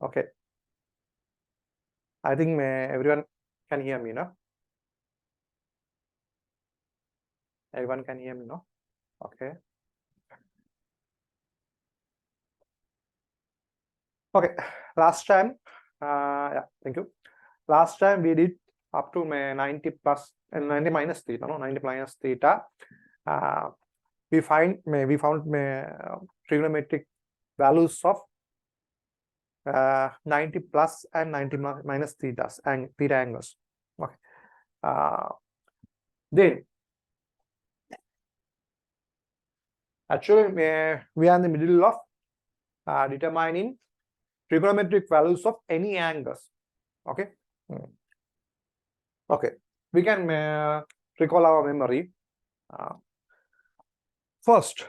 Okay. I think everyone can hear me, no? Everyone can hear me, no? Okay. Okay. Last time, yeah, thank you. Last time we did up to 90 plus and 90 minus theta, no? 90 minus theta. We found trigonometric values of 90 plus and 90 minus thetas and theta angles. Okay. Then actually we are in the middle of determining trigonometric values of any angles. Okay. Okay. We can recall our memory. First,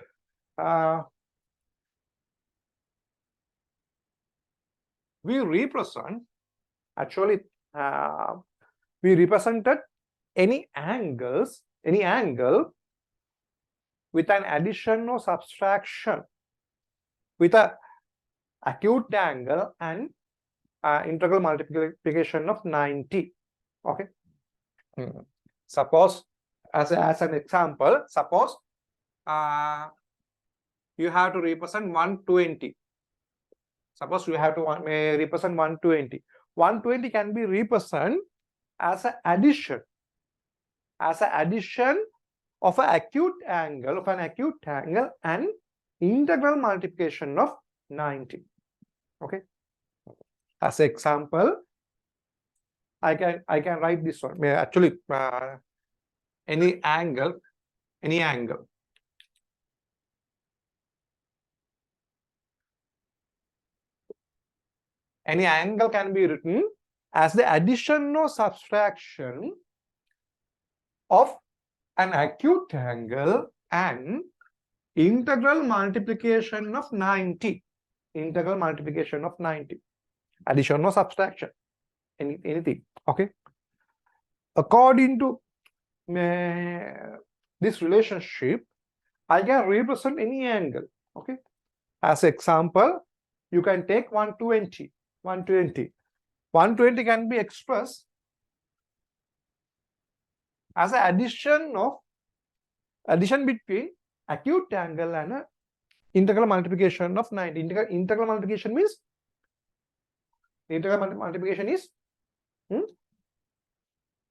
we represent actually we represented any angle with an addition or subtraction with a acute angle and integral multiplication of 90. Okay. Suppose as an example, suppose you have to represent 120. Suppose you have to represent 120. 120 can be represented as an addition of an acute angle and integral multiplication of 90. Okay. As an example, I can write this one. Actually, any angle can be written as the addition or subtraction of an acute angle and integral multiplication of 90. Integral multiplication of 90. Addition or subtraction. Anything. Okay. According to this relationship, I can represent any angle. Okay. As example, you can take 120. 120 can be expressed as an addition between acute angle and integral multiplication of 90. Integral multiplication means integral multiplication is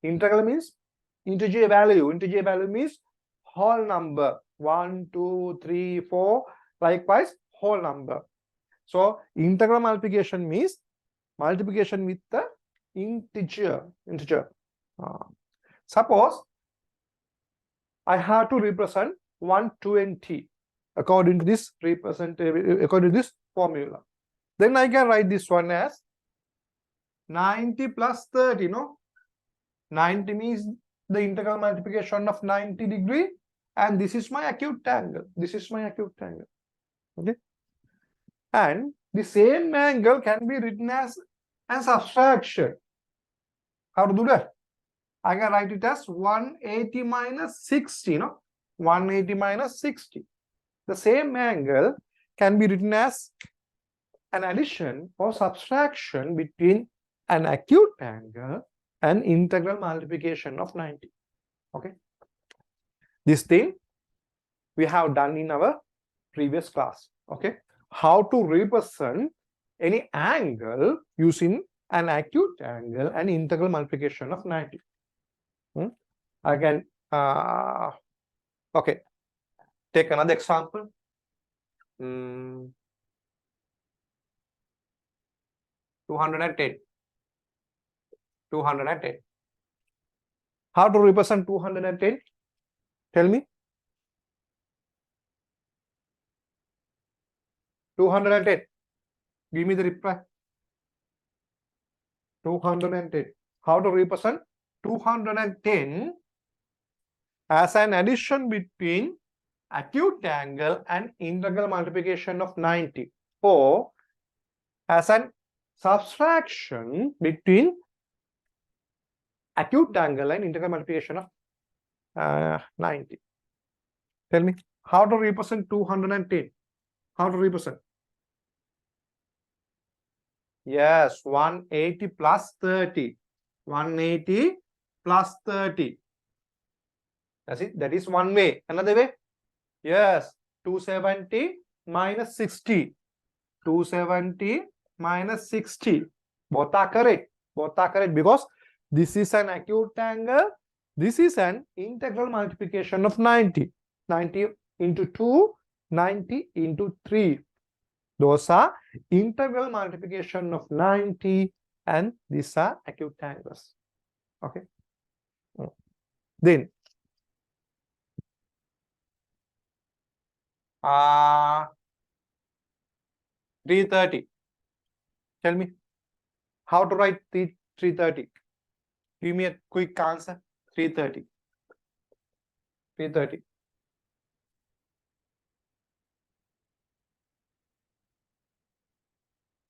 integral means integer value. Integer value means whole number. 1, 2, 3, 4. Likewise, whole number. So integral multiplication means multiplication with the integer. Suppose I have to represent 120 according to this formula. Then I can write this one as 90 plus 30. No, 90 means the integral multiplication of 90 degree, and this is my acute angle. Okay. And the same angle can be written as a subtraction. How to do that? I can write it as 180 minus 60. No? 180 minus 60. The same angle can be written as an addition or subtraction between an acute angle and integral multiplication of 90. Okay. This thing we have done in our previous class. Okay. How to represent any angle using an acute angle and integral multiplication of 90. I can okay, take another example. 210. How to represent 210? Tell me. 210. Give me the reply. 210. How to represent 210 as an addition between acute angle and integral multiplication of 90, or as an subtraction between acute angle and integral multiplication of 90. Tell me, how to represent 210? How to represent? Yes, 180 plus 30. 180 plus 30. That's it. That is one way. Another way? Yes, 270 minus 60. 270 minus 60. Both are correct. Both are correct because this is an acute angle. This is an integral multiplication of 90. 90 into 2, 90 into 3. Those are integral multiplication of 90 and these are acute angles. Okay. Then 330. Tell me how to write 330. Give me a quick answer. 330. 330.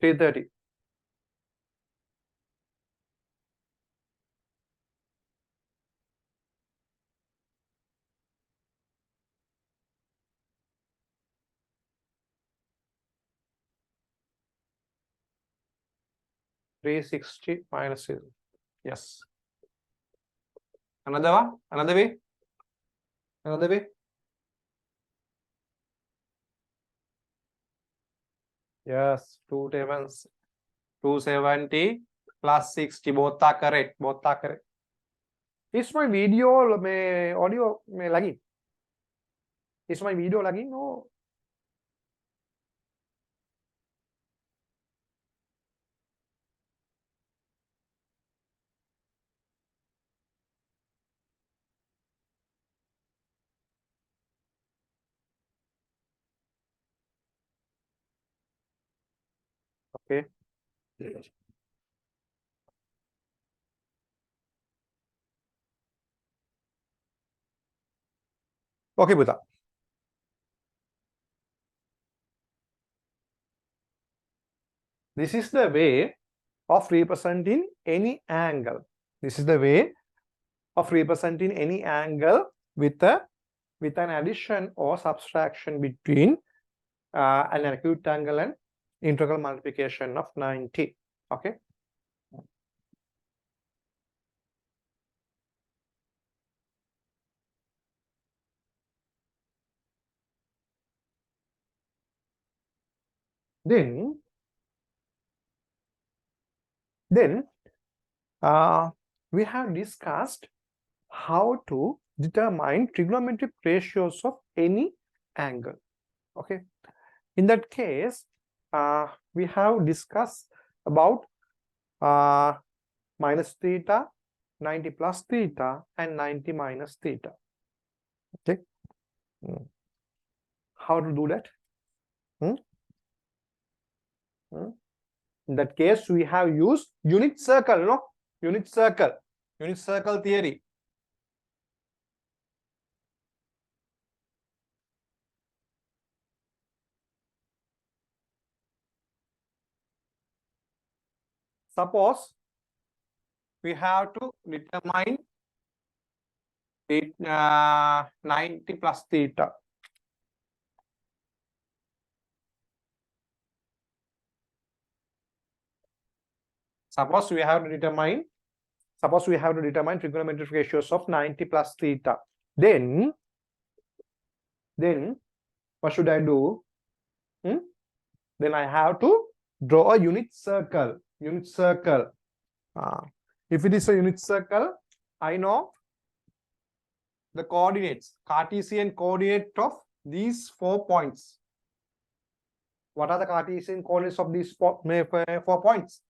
330. 360 minus 0. Yes. Another one? Another way? Another way? Yes. 270 plus 60. Both are correct. Both are correct. Is my video audio lagging? Is my video lagging? No. Okay. Okay, Buddha. This is the way of representing any angle. This is the way of representing any angle with an addition or subtraction between an acute angle and integral multiplication of 90. Okay. Then we have discussed how to determine trigonometric ratios of any angle. Okay. In that case, we have discussed about minus theta, 90 plus theta, and 90 minus theta. Okay. How to do that? In that case, we have used unit circle, no? Unit circle theory. Suppose we have to determine 90 plus theta. Suppose we have to determine trigonometric ratios of 90 plus theta. Then what should I do? Then I have to draw a unit circle. If it is a unit circle, I know the coordinates, Cartesian coordinate of these 4 points. What are the Cartesian coordinates of these 4 points?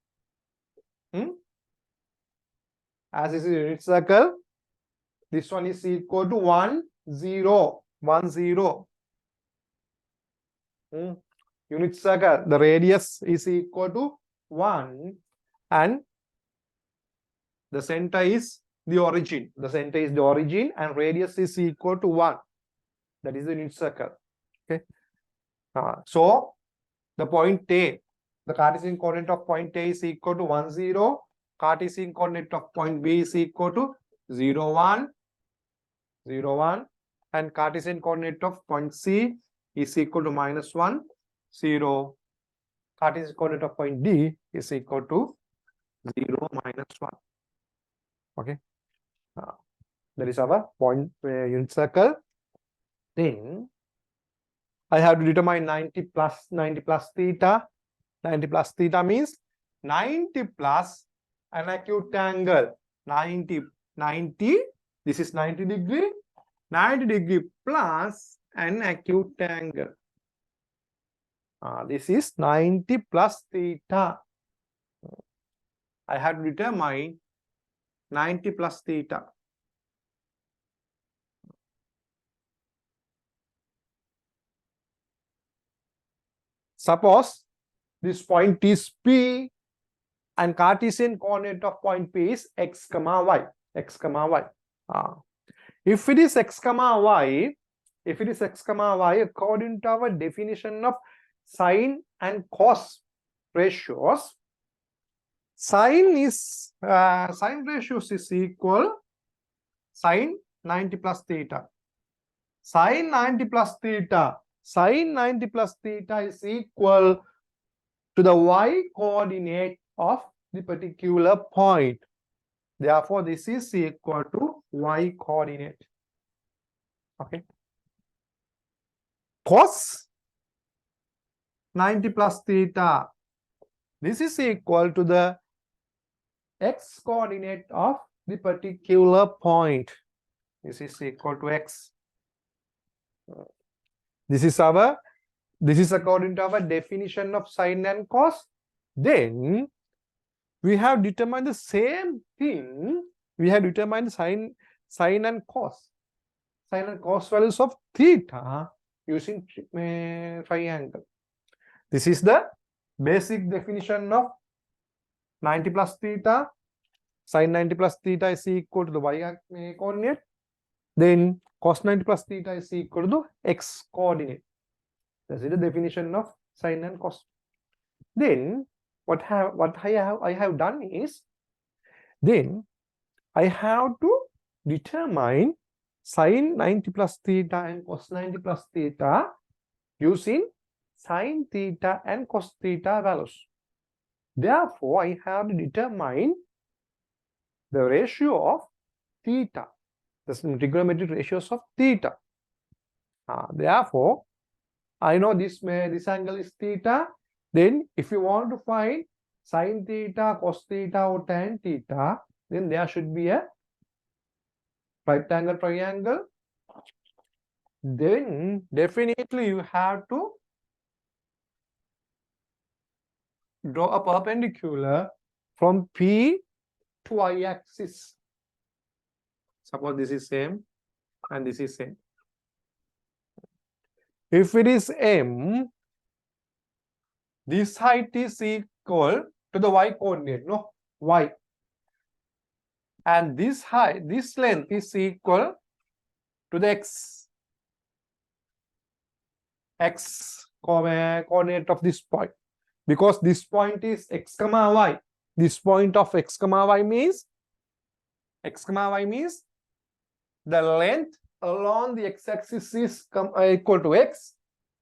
As this is a unit circle, this one is equal to 1, 0, 1, 0. Unit circle, the radius is equal to 1 and the center is the origin. The center is the origin and radius is equal to 1. That is the unit circle. Okay. So the point A, the Cartesian coordinate of point A is equal to 1, 0. Cartesian coordinate of point B is equal to 0, 1, 0, 1. And Cartesian coordinate of point C is equal to -1, 0. Cartesian coordinate of point D is equal to 0 minus 1. Okay. That is our point unit circle. Then I have to determine 90 plus theta. 90 plus theta means 90 plus an acute angle. 90, this is 90 degree. 90 degree plus an acute angle. This is 90 plus theta. I have to determine 90 plus theta. Suppose this point is P and Cartesian coordinate of point P is x comma y. X comma y. If it is x comma y, according to our definition of sine and cos ratios, sine ratios is equal sine 90 plus theta. Sine 90 plus theta. Sine 90 plus theta is equal to the y coordinate of the particular point. Therefore, this is equal to y coordinate. Okay. Cos 90 plus theta. This is equal to the x coordinate of the particular point. This is equal to x. This is according to our definition of sine and cos. Then we have determined the same thing. We have determined sine and cos. Sine and cos values of theta using triangle. This is the basic definition of 90 plus theta. Sine 90 plus theta is equal to the y coordinate. Then cos 90 plus theta is equal to the x coordinate. That is the definition of sine and cos. Then what I have done is, then I have to determine sine 90 plus theta and cos 90 plus theta using sine theta and cos theta values. Therefore, I have to determine the ratio of theta, the trigonometric ratios of theta. Therefore, I know this angle is theta. Then, if you want to find sine theta, cos theta, or tan theta, then there should be a right angle triangle. Then, definitely you have to draw a perpendicular from P to y-axis. Suppose this is M and this is N. If it is M, this height is equal to the y coordinate, no? Y. And this height, this length is equal to the x coordinate of this point. Because this point is x comma y. This point of x comma y means the length along the x-axis is equal to x.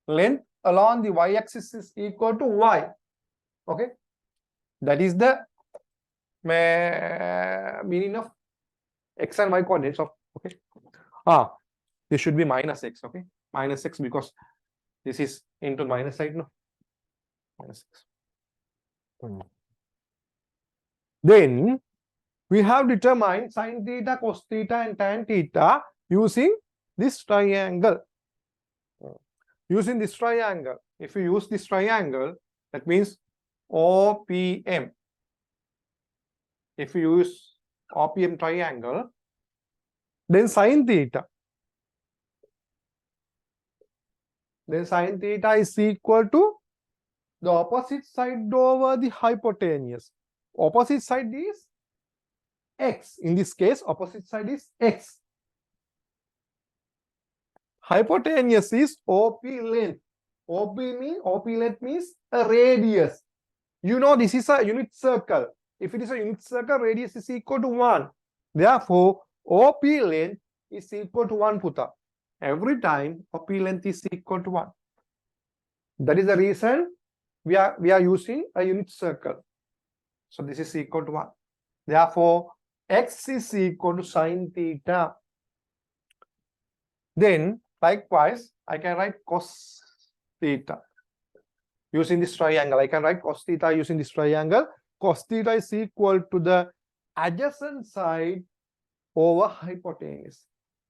Length along the y-axis is equal to y. Okay. That is the meaning of x and y coordinates of, okay. This should be minus x, okay. Minus x because this is into minus side, no. Minus x. Then we have determined sine theta, cos theta, and tan theta using this triangle. Using this triangle. If you use this triangle, that means OPM. If you use OPM triangle, then sine theta. Then sine theta is equal to the opposite side over the hypotenuse. Opposite side is x. In this case, opposite side is x. Hypotenuse is OP length. OP length means a radius. You know this is a unit circle. If it is a unit circle, radius is equal to 1. Therefore, OP length is equal to 1 putta. Every time OP length is equal to 1. That is the reason we are using a unit circle. So this is equal to 1. Therefore, x is equal to sine theta. Then, likewise, I can write cos theta using this triangle. I can write cos theta using this triangle. Cos theta is equal to the adjacent side over hypotenuse.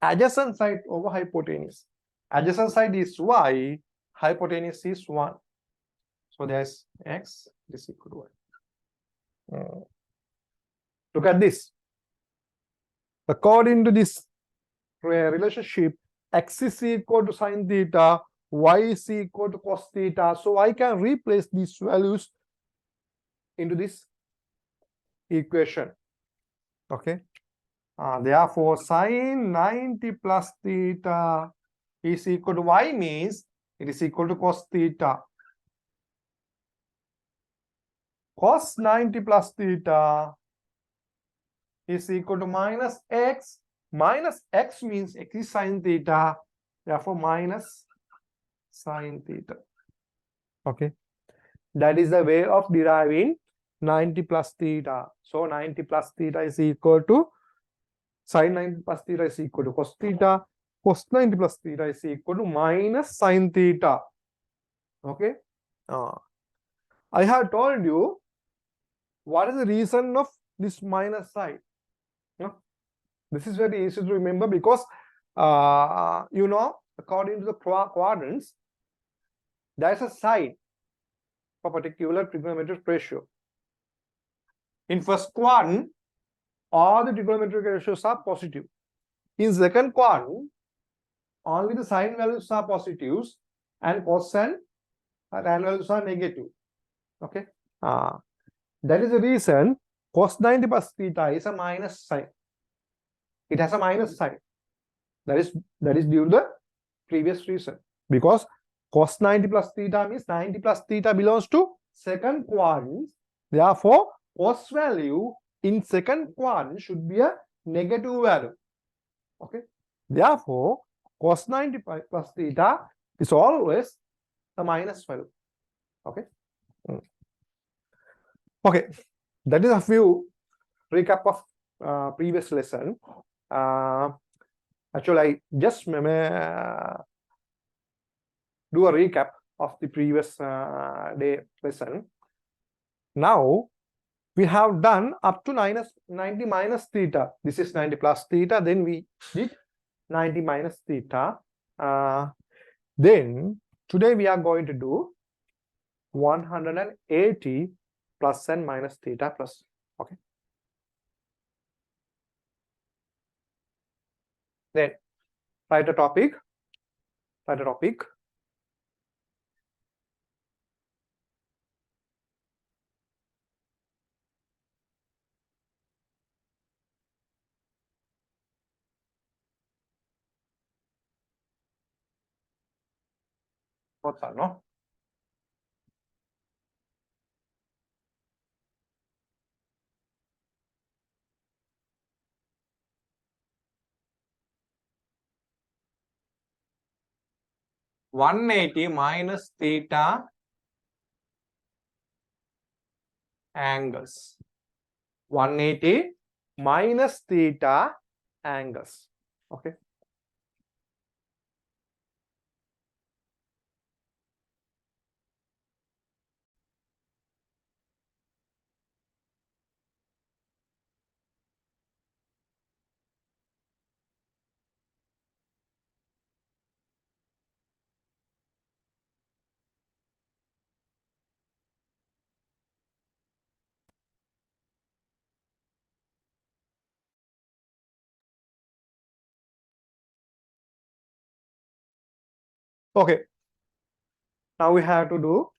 Adjacent side over hypotenuse. Adjacent side is y, hypotenuse is 1. So there's x is equal to y. Look at this. According to this relationship, x is equal to sine theta, y is equal to cos theta. So I can replace these values into this equation. Okay. Therefore, sine 90 plus theta is equal to y means it is equal to cos theta. Cos 90 plus theta is equal to minus x. Minus x means x is sine theta. Therefore, minus sine theta. Okay. That is the way of deriving 90 plus theta. So 90 plus theta is equal to sine 90 plus theta is equal to cos theta. Cos 90 plus theta is equal to minus sine theta. Okay. I have told you what is the reason of this minus sign. This is very easy to remember because according to the quadrants, there is a sign for particular trigonometric ratio. In first quadrant, all the trigonometric ratios are positive. In second quadrant, only the sine values are positives and cos and tan values are negative. Okay. That is the reason cos 90 plus theta is a minus sign. It has a minus sign. That is due to the previous reason. Because cos 90 plus theta means 90 plus theta belongs to second quadrant. Therefore, cos value in second quadrant should be a negative value. Okay. Therefore, cos 90 plus theta is always a minus value. Okay. Okay. That is a few recap of previous lesson. Actually, I just do a recap of the previous day lesson. Now, we have done up to 90 minus theta. This is 90 plus theta. Then we did 90 minus theta. Then, today we are going to do 180 plus and minus theta plus. Okay. Then write a topic. Write a topic. What's that, no? (180 minus theta angles). 180 minus theta angles. Okay. Okay. Now we have to do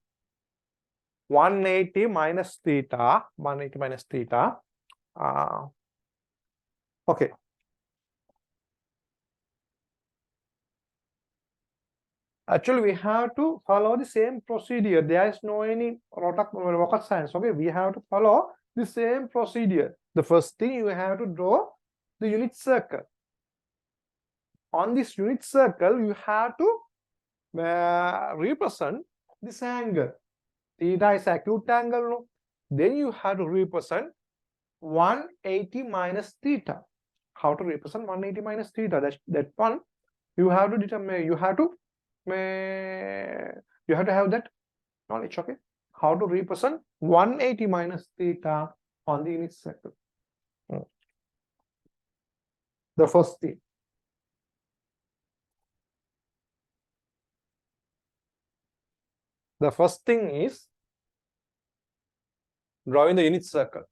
180 minus theta. 180 minus theta. Okay. Actually, we have to follow the same procedure. There is no any rocket science. Okay, we have to follow the same procedure. The first thing you have to draw the unit circle. On this unit circle, you have to represent this angle. Theta is acute angle, no? Then you have to represent 180 minus theta. How to represent 180 minus theta? That one you have to determine. You have to have that knowledge. Okay, how to represent 180 minus theta on the unit circle. The first thing. The first thing is drawing the unit circle.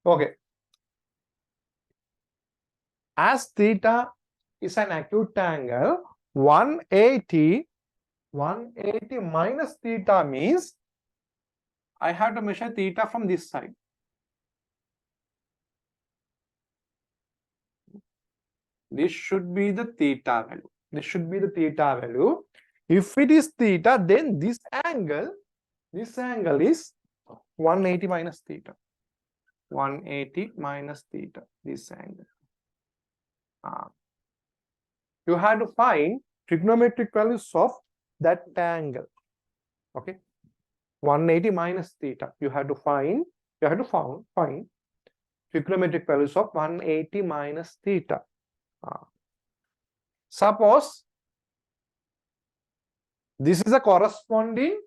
Okay. As theta is an acute angle, 180 minus theta means I have to measure theta from this side. This should be the theta value. This should be the theta value. If it is theta, then this angle is 180 minus theta. 180 minus theta, this angle. You have to find trigonometric values of that angle. Okay, 180 minus theta. You have to find trigonometric values of 180 minus theta. Suppose this is a corresponding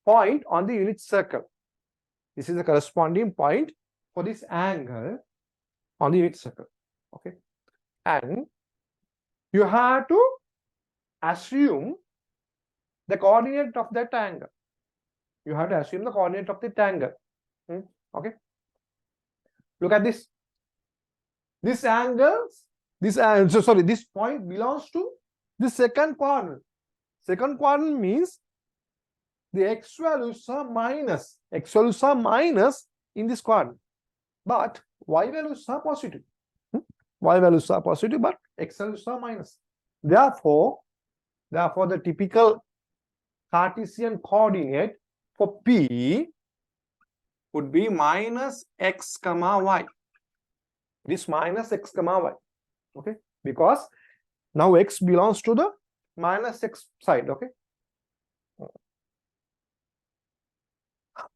point on the unit circle. This is the corresponding point for this angle on the unit circle. Okay, and you have to assume the coordinate of that angle. You have to assume the coordinate of that angle. Okay, look at this. This point belongs to the second quadrant. Second quadrant means the x values are minus. X values are minus in this quadrant, but y values are positive. Y values are positive, but x values are minus. Therefore, the typical Cartesian coordinate for P would be minus x comma y. This minus x comma y. Okay, because now x belongs to the minus x side. Okay.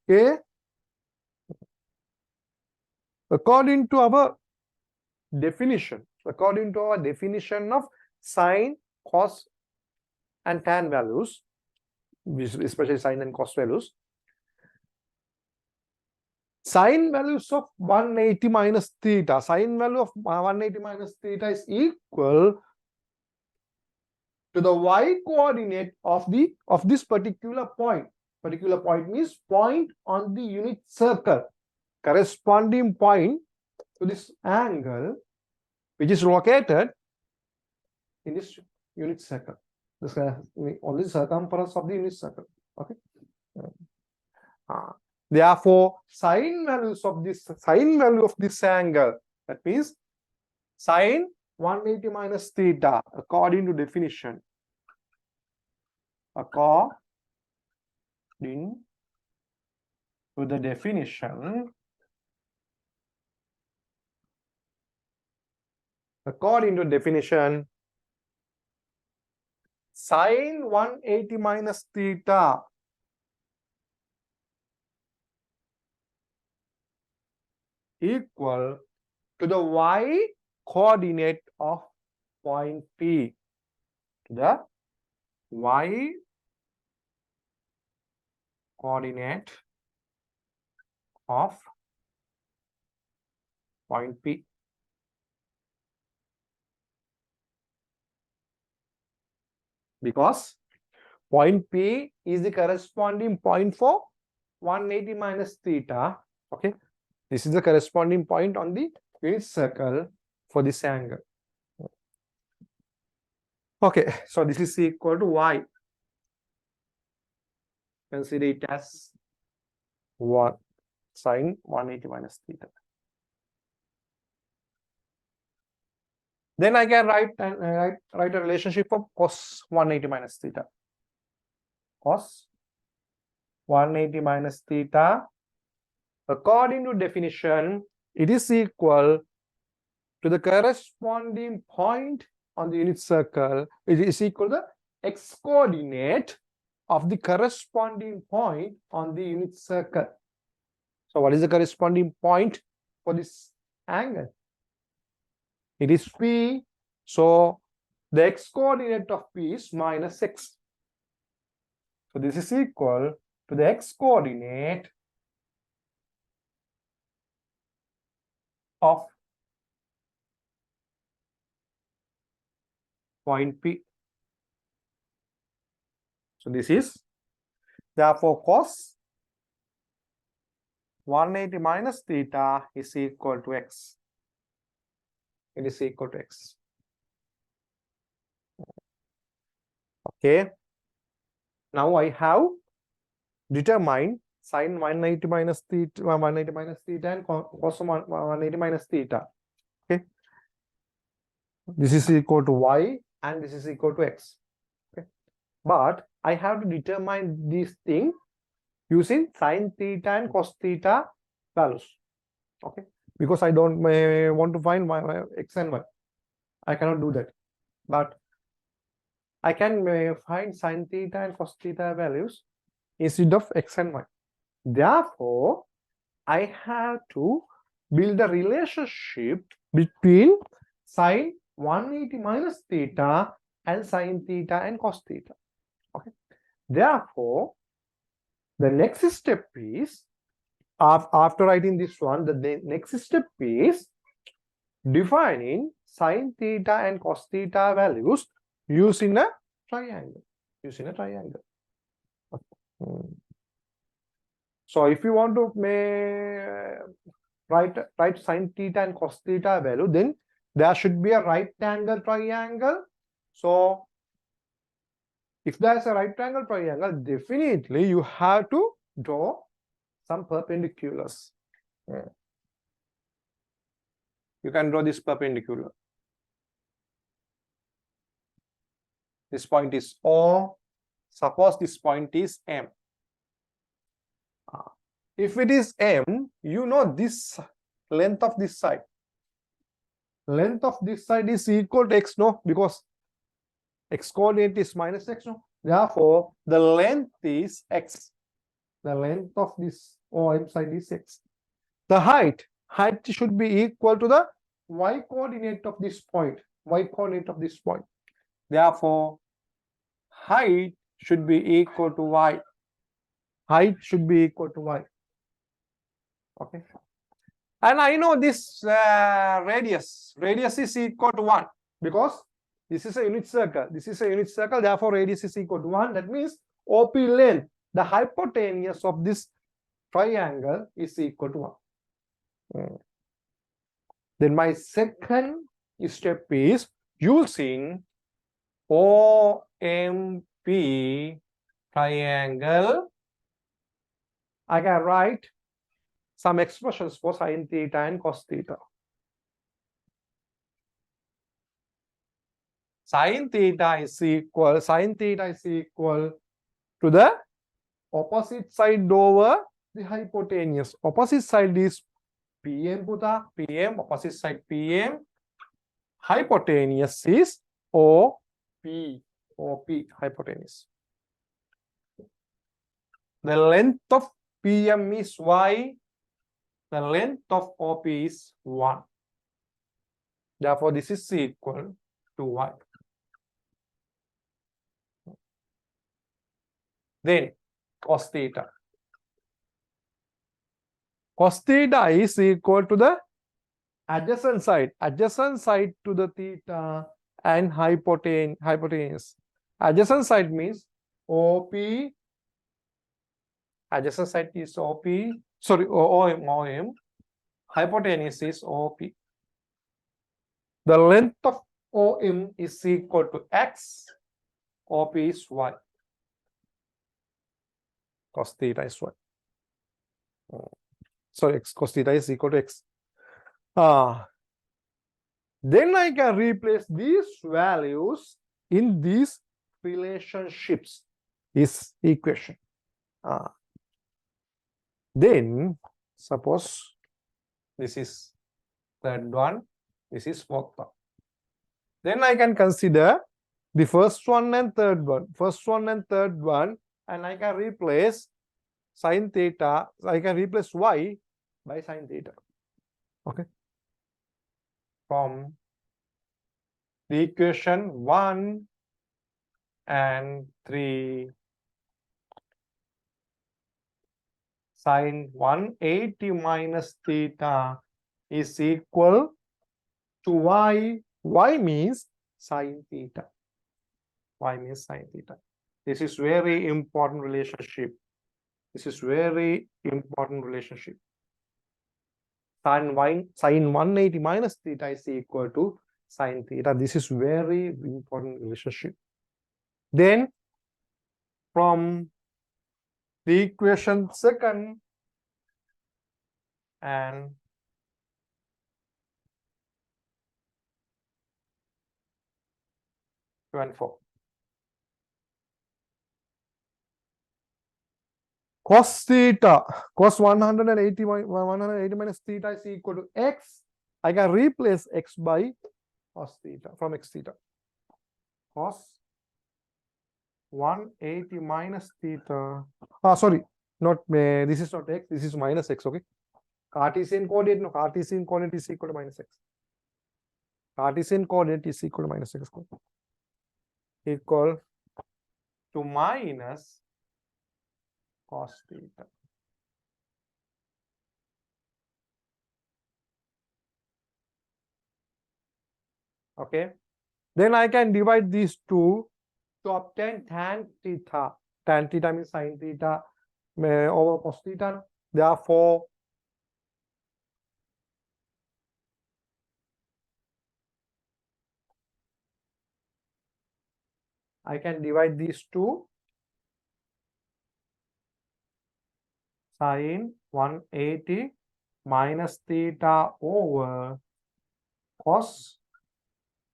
Okay. According to our definition of sine, cos, and tan values, especially sine and cos values, sine values of 180 minus theta, sine value of 180 minus theta is equal to the y coordinate of this particular point. Particular point means point on the unit circle, corresponding point to this angle which is located in this unit circle. This on the circumference of the unit circle. Okay. Therefore, sine value of this angle, that means sine 180 minus theta, according to definition. According to the definition, sine 180 minus theta equal to the y coordinate of point P. The y coordinate of point P. Because point P is the corresponding point for 180 minus theta. Okay, this is the corresponding point on the unit circle for this angle. Okay, so this is equal to y. Consider it as 1 sine 180 minus theta. Then I can write a relationship of cos 180 minus theta. Cos 180 minus theta, according to definition, it is equal to the corresponding point on the unit circle. It is equal to the x coordinate of the corresponding point on the unit circle. So what is the corresponding point for this angle? It is P. So the x coordinate of P is minus x. So this is equal to the x coordinate of point P. So this is therefore cos 180 minus theta is equal to x. It is equal to x. Okay. Now I have determined sine 180 minus theta, and cos 180 minus theta. Okay. This is equal to y and this is equal to x. Okay. But I have to determine this thing using sine theta and cos theta values. Okay. Because I don't want to find my x and y. I cannot do that. But I can find sine theta and cos theta values instead of x and y. Therefore, I have to build a relationship between sine 180 minus theta and sine theta and cos theta. Okay. Therefore, the next step is, after writing this one, the next step is defining sine theta and cos theta values using a triangle. Okay. So if you want to write sine theta and cos theta value, then there should be a right angle triangle. So if there is a right angle triangle, definitely you have to draw some perpendiculars. Yeah. You can draw this perpendicular. This point is O. Suppose this point is M. If it is M, you know this length of this side. Length of this side is equal to x, no? Because x coordinate is minus x, no? Therefore, the length is x. The length of this OM side is x. The height should be equal to the y coordinate of this point. Y coordinate of this point. Therefore, height should be equal to y. Height should be equal to y. Okay. And I know this radius. Radius is equal to 1 because this is a unit circle. This is a unit circle. Therefore, radius is equal to 1. That means OP length, the hypotenuse of this triangle, is equal to 1. Then my second step is using OMP triangle. I can write some expressions for sine theta and cos theta. Sine theta is equal to the opposite side over the hypotenuse. Opposite side is PM, PM, opposite side PM. Hypotenuse is OP, hypotenuse. The length of PM is y. The length of OP is 1. Therefore, this is equal to y. Then, cos theta. Cos theta is equal to the adjacent side to the theta and hypotenuse. Adjacent side means OP. Adjacent side is OP. Sorry, OM. Hypotenuse is OP. The length of OM is equal to x. OP is y. cos theta is y. So x cos theta is equal to x. Then I can replace these values in these relationships, this equation. Then suppose this is third one, this is fourth one. Then I can consider the first one and third one, and I can replace sine theta. I can replace y by sine theta. Okay. From the equation 1 and 3, sine 180 minus theta is equal to y. Y means sine theta. Y means sine theta. This is very important relationship. This is very important relationship. Sine 180 minus theta is equal to sine theta. This is very important relationship. Then from the equation second and four. Cos theta, cos 180 minus theta is equal to x. I can replace x by cos theta from x theta. Cos 180 minus theta. Sorry, not this is not x, this is minus x. Okay. Cartesian coordinate, no, Cartesian coordinate is equal to minus x. Cartesian coordinate is equal to minus x. Equal to minus cos theta. Okay. Then I can divide these two to obtain tan theta. Tan theta means sine theta over cos theta. Therefore, I can divide these two. Sine 180 minus theta over cos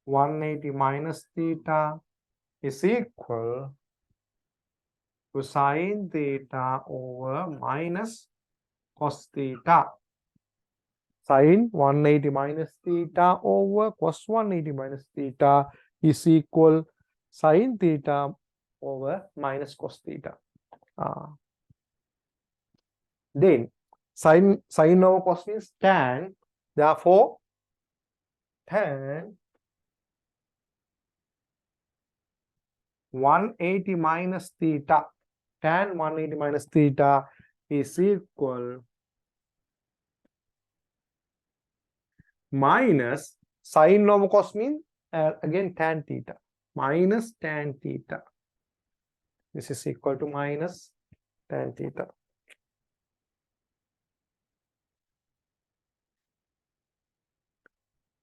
180 minus theta is equal to sine theta over minus cos theta. Sine 180 minus theta over cos 180 minus theta is equal sine theta over minus cos theta. Then sine over cos means tan. Therefore, tan 180 minus theta, tan 180 minus theta is equal minus sine over cos means again tan theta, minus tan theta. This is equal to minus tan theta.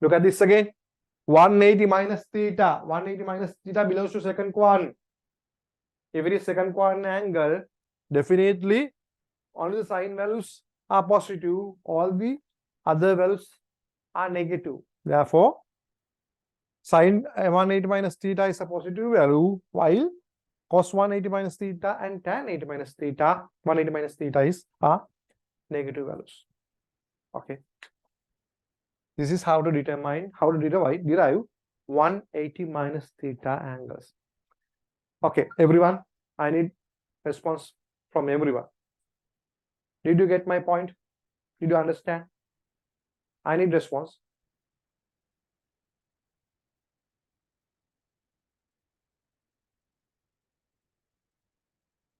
Look at this again. 180 minus theta. 180 minus theta belongs to second quadrant. If it is second quadrant angle, definitely only the sine values are positive. All the other values are negative. Therefore, sine 180 minus theta is a positive value, while cos 180 minus theta and tan 80 minus theta, 180 minus theta is negative values. Okay. This is how to determine, how to derive 180 minus theta angles. Okay, everyone, I need response from everyone. Did you get my point? Did you understand? I need response.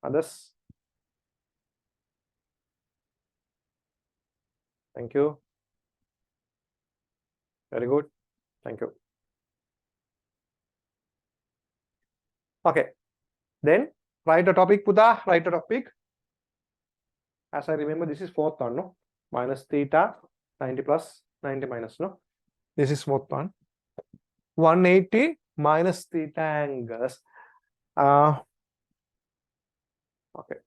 Others? Thank you. Very good. Thank you. Okay. Then write a topic, Puta. Write a topic. As I remember, this is fourth one, no? Minus theta, 90 plus, 90 minus, no? This is fourth one. 180 minus theta angles. Okay.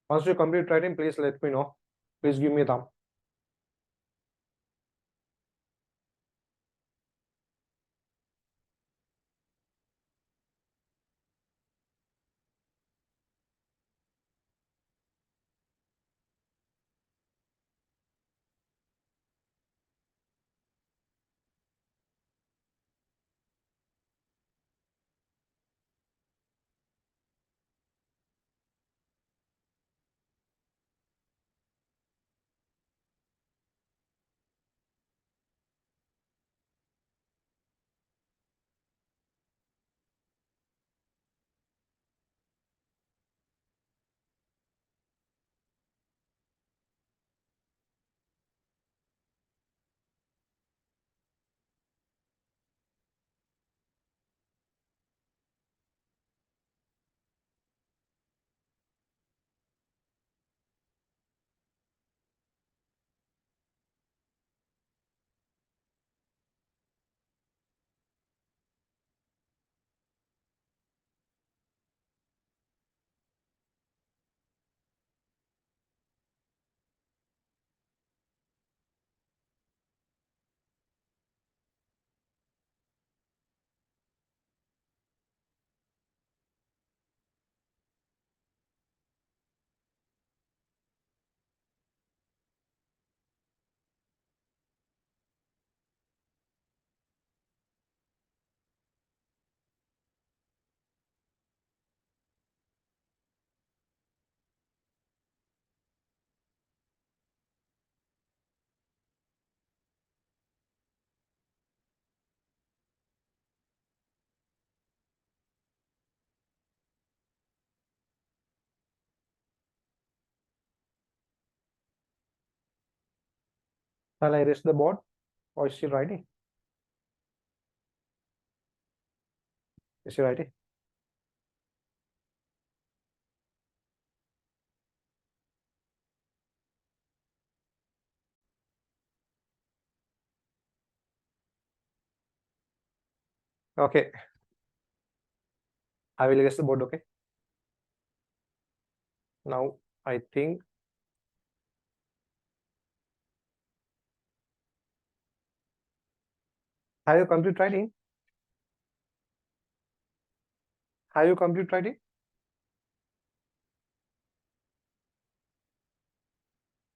Once you complete writing, please let me know. Please give me a thumb. Shall I erase the board or is she writing? Is she writing? Okay. I will erase the board, okay? Now, I think have you complete writing? Have you complete writing?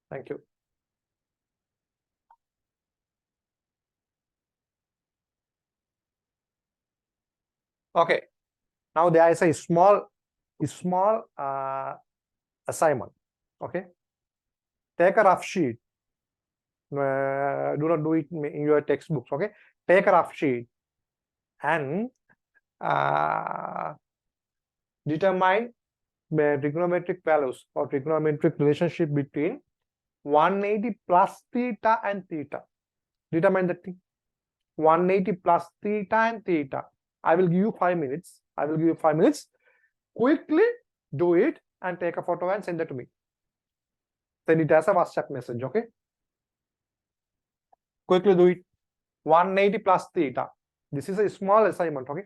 Thank you. Okay. Now there is a small assignment. Okay. Take a rough sheet. Do not do it in your textbooks. Okay. Take a rough sheet and determine the trigonometric values or trigonometric relationship between 180 plus theta and theta. Determine that thing. 180 plus theta and theta. I will give you 5 minutes. I will give you 5 minutes. Quickly do it and take a photo and send it to me. Send it as a WhatsApp message, okay? Quickly do it. 180 plus theta. This is a small assignment, okay?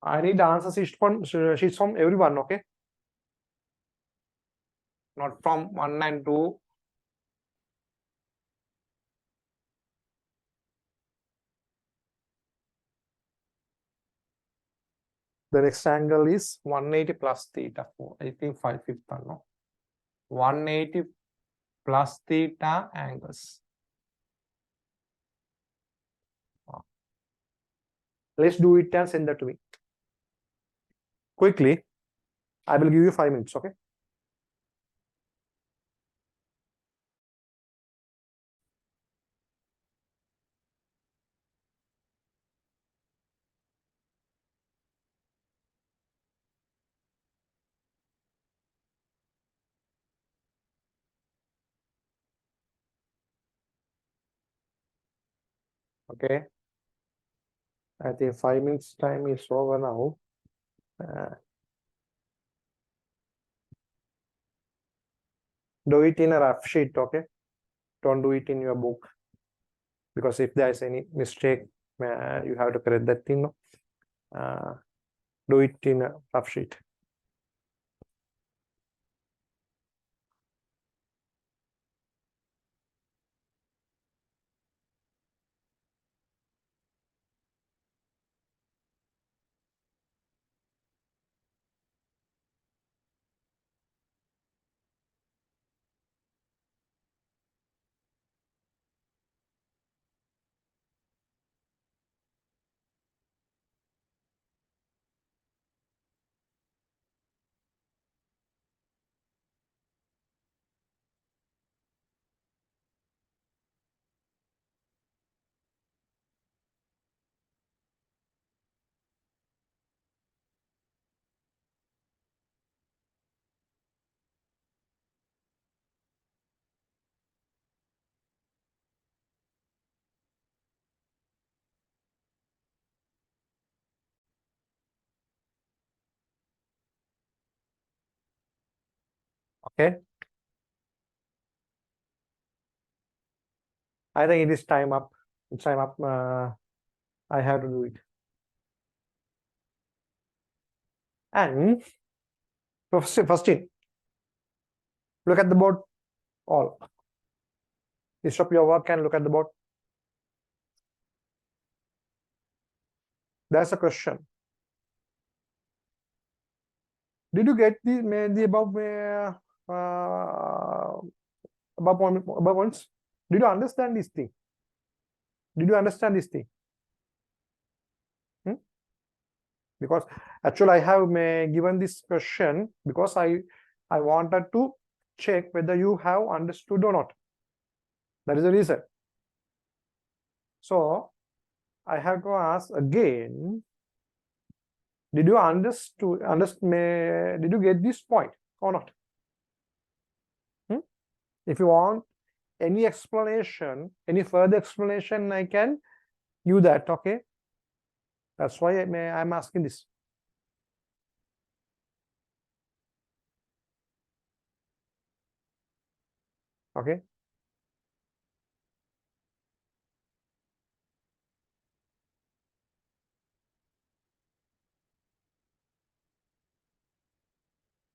I need answer sheets from everyone, okay? Not from 1 and 2. The next angle is 180 plus theta. I think 5/5, no? 180 plus theta angles. Let's do it and send that to me. Quickly. I will give you 5 minutes, okay? Okay. I think 5 minutes time is over now. Do it in a rough sheet, okay? Don't do it in your book, because if there is any mistake, you have to correct that thing. Do it in a rough sheet. Okay. I think it is time up. It's time up. I have to do it. And first thing, look at the board. All. You stop your work and look at the board. There's a question. Did you get the above points? Did you understand this thing? Did you understand this thing? Because actually I have given this question because I wanted to check whether you have understood or not. That is the reason. So I have to ask again, did you did you get this point or not? If you want any explanation, any further explanation, I can give that, okay? That's why I'm asking this. Okay.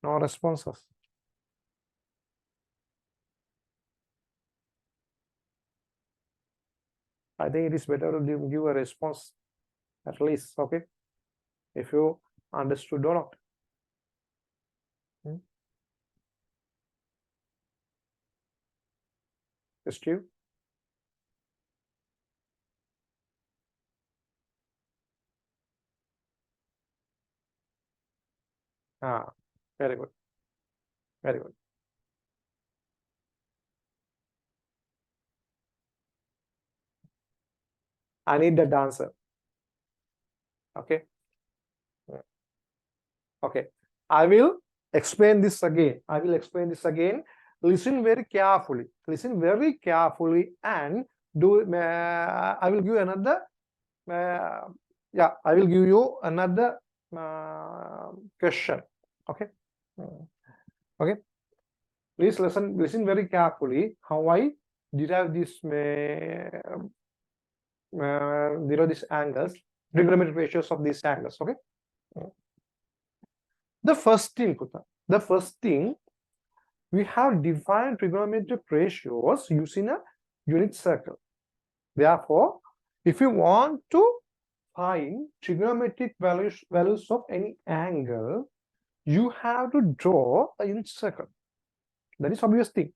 No responses. I think it is better to give a response at least, okay? If you understood or not. Just you. Very good. Very good. I need that answer. Okay. Okay. I will explain this again. I will explain this again. Listen very carefully. Listen very carefully and do. I will give another. Yeah, I will give you another question. Okay. Okay. Please listen very carefully how I derive this these angles, trigonometric ratios of these angles. Okay. The first thing, we have defined trigonometric ratios using a unit circle. Therefore, if you want to find trigonometric values of any angle, you have to draw a unit circle. That is obvious thing.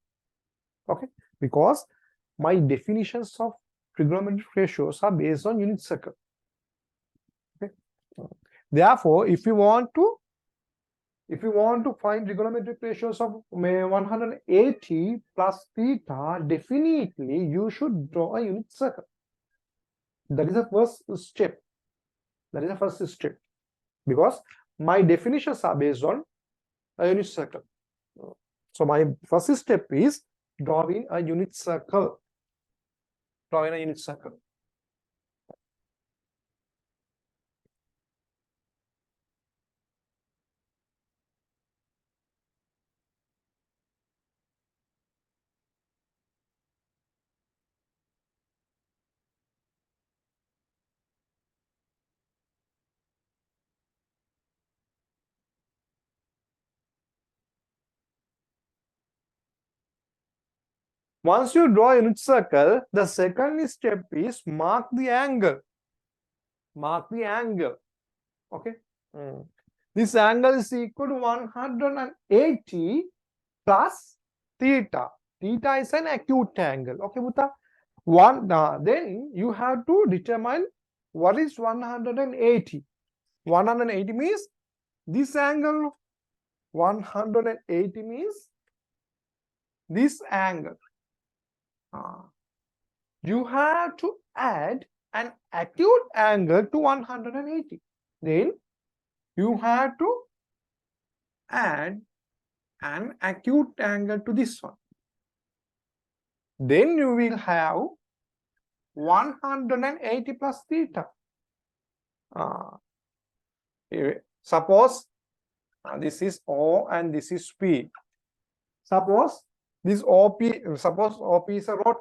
Okay, because my definitions of trigonometric ratios are based on unit circle. Okay. Therefore, if you want to find trigonometric ratios of 180 plus theta, definitely you should draw a unit circle. That is the first step. That is the first step. Because my definitions are based on a unit circle. So my first step is drawing a unit circle. Drawing a unit circle. Once you draw a unit circle, the second step is mark the angle. Mark the angle. Okay. This angle is equal to 180 plus theta. Theta is an acute angle. Okay, Buddha. Then you have to determine what is 180. 180 means this angle. 180 means this angle. You have to add an acute angle to 180. Then you have to add an acute angle to this one. Then you will have 180 plus theta. Suppose this is O and this is P. Suppose this OP, suppose OP is a rod.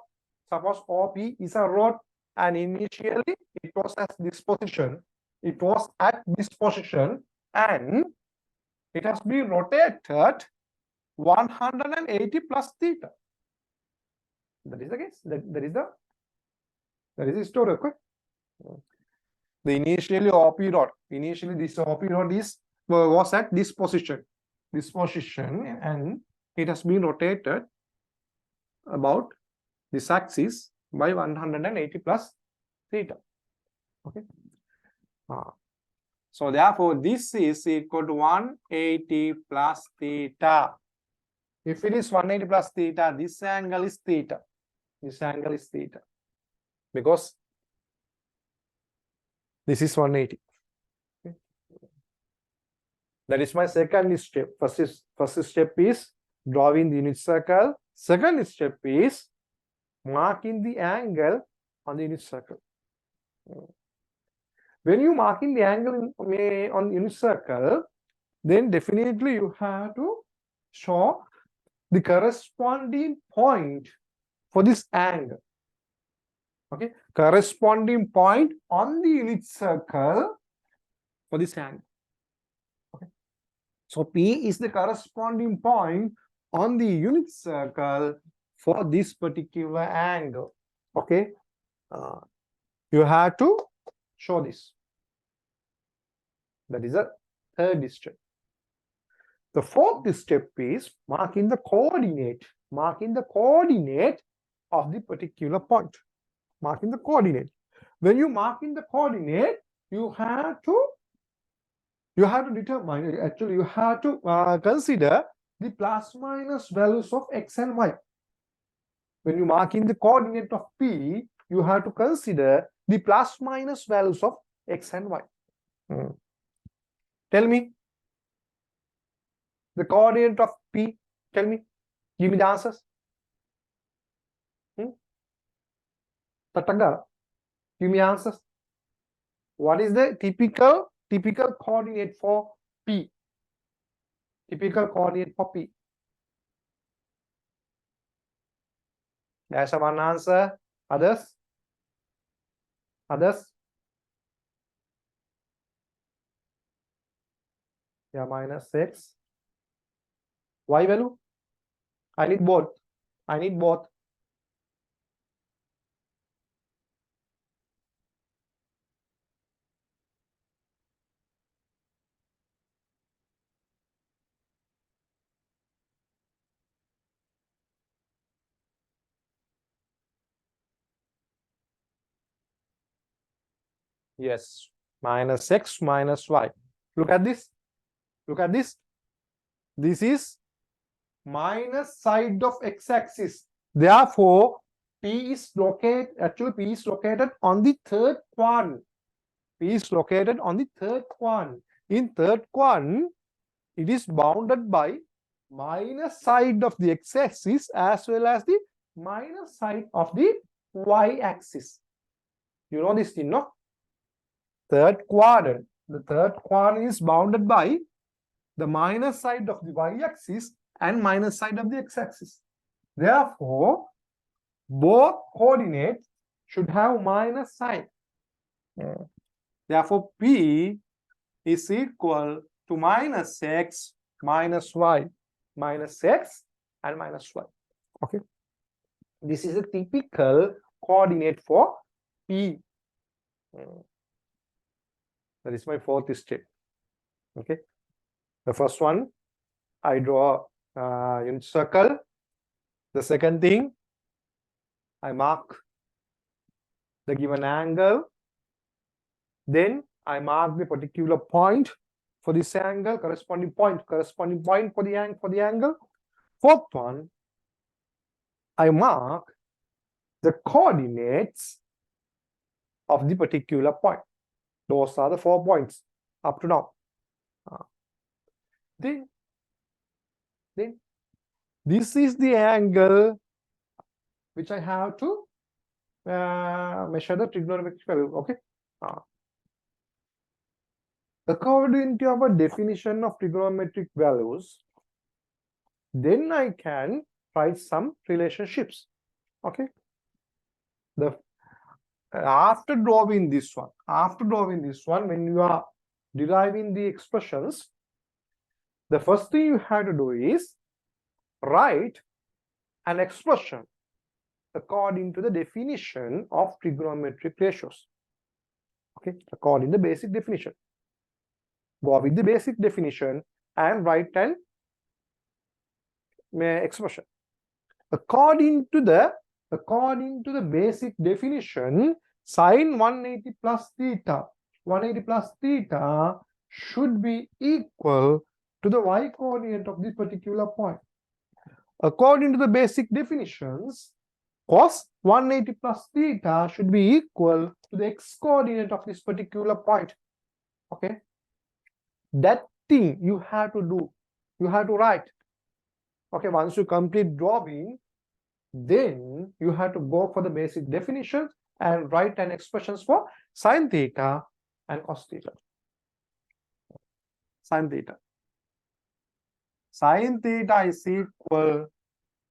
Suppose OP is a rod, and initially it was at this position. It was at this position, and it has been rotated 180 plus theta. That is the case. That is the story. Okay. The initially OP rod. Initially this OP rod was at this position. And it has been rotated about this axis by 180 plus theta. Okay. So therefore, this is equal to 180 plus theta. If it is 180 plus theta, this angle is theta. This angle is theta. Because this is 180. Okay. That is my second step. First step is drawing the unit circle. Second step is marking the angle on the unit circle. When you marking the angle on unit circle, then definitely you have to show the corresponding point for this angle. Okay, corresponding point on the unit circle for this angle. Okay, so P is the corresponding point on the unit circle for this particular angle. Okay, you have to show this. That is the third step. The fourth step is marking the coordinate. Marking the coordinate of the particular point. Marking the coordinate. When you marking the coordinate, you have to determine. Actually, you have to consider the plus minus values of x and y. When you marking the coordinate of P, you have to consider the plus minus values of x and y. Tell me the coordinate of P. Tell me. Give me the answers. Give me answers. What is the typical coordinate for P? Typical coordinate for P. There's one answer. Others? Others? Yeah, minus x. Y value? I need both. I need both. Yes, minus x minus y. Look at this. Look at this. This is minus side of x-axis. Therefore, P is located on the third quadrant. P is located on the third quadrant. In third quadrant, it is bounded by minus side of the x-axis as well as the minus side of the y-axis. You know this thing, no? Third quadrant. The third quadrant is bounded by the minus side of the y-axis and minus side of the x-axis. Therefore, both coordinates should have minus sign. Therefore, P is equal to minus x minus y. Minus x and minus y. Okay. This is a typical coordinate for P. That is my fourth step. Okay. The first one, I draw a unit circle. The second thing, I mark the given angle. Then I mark the particular point for this angle, corresponding point for the angle. Fourth one, I mark the coordinates of the particular point. Those are the 4 points up to now. Then this is the angle which I have to measure the trigonometric value. Okay. According to our definition of trigonometric values, then I can write some relationships. Okay. After drawing this one, when you are deriving the expressions, the first thing you have to do is write an expression according to the definition of trigonometric ratios. Okay, according to the basic definition. Go with the basic definition and write an expression. According to the basic definition, sine 180 plus theta, should be equal to the y coordinate of this particular point. According to the basic definitions, cos 180 plus theta should be equal to the x coordinate of this particular point. Okay, that thing you have to do, you have to write. Okay, once you complete drawing, then you have to go for the basic definitions and write an expressions for sine theta and cos theta. Sine theta is equal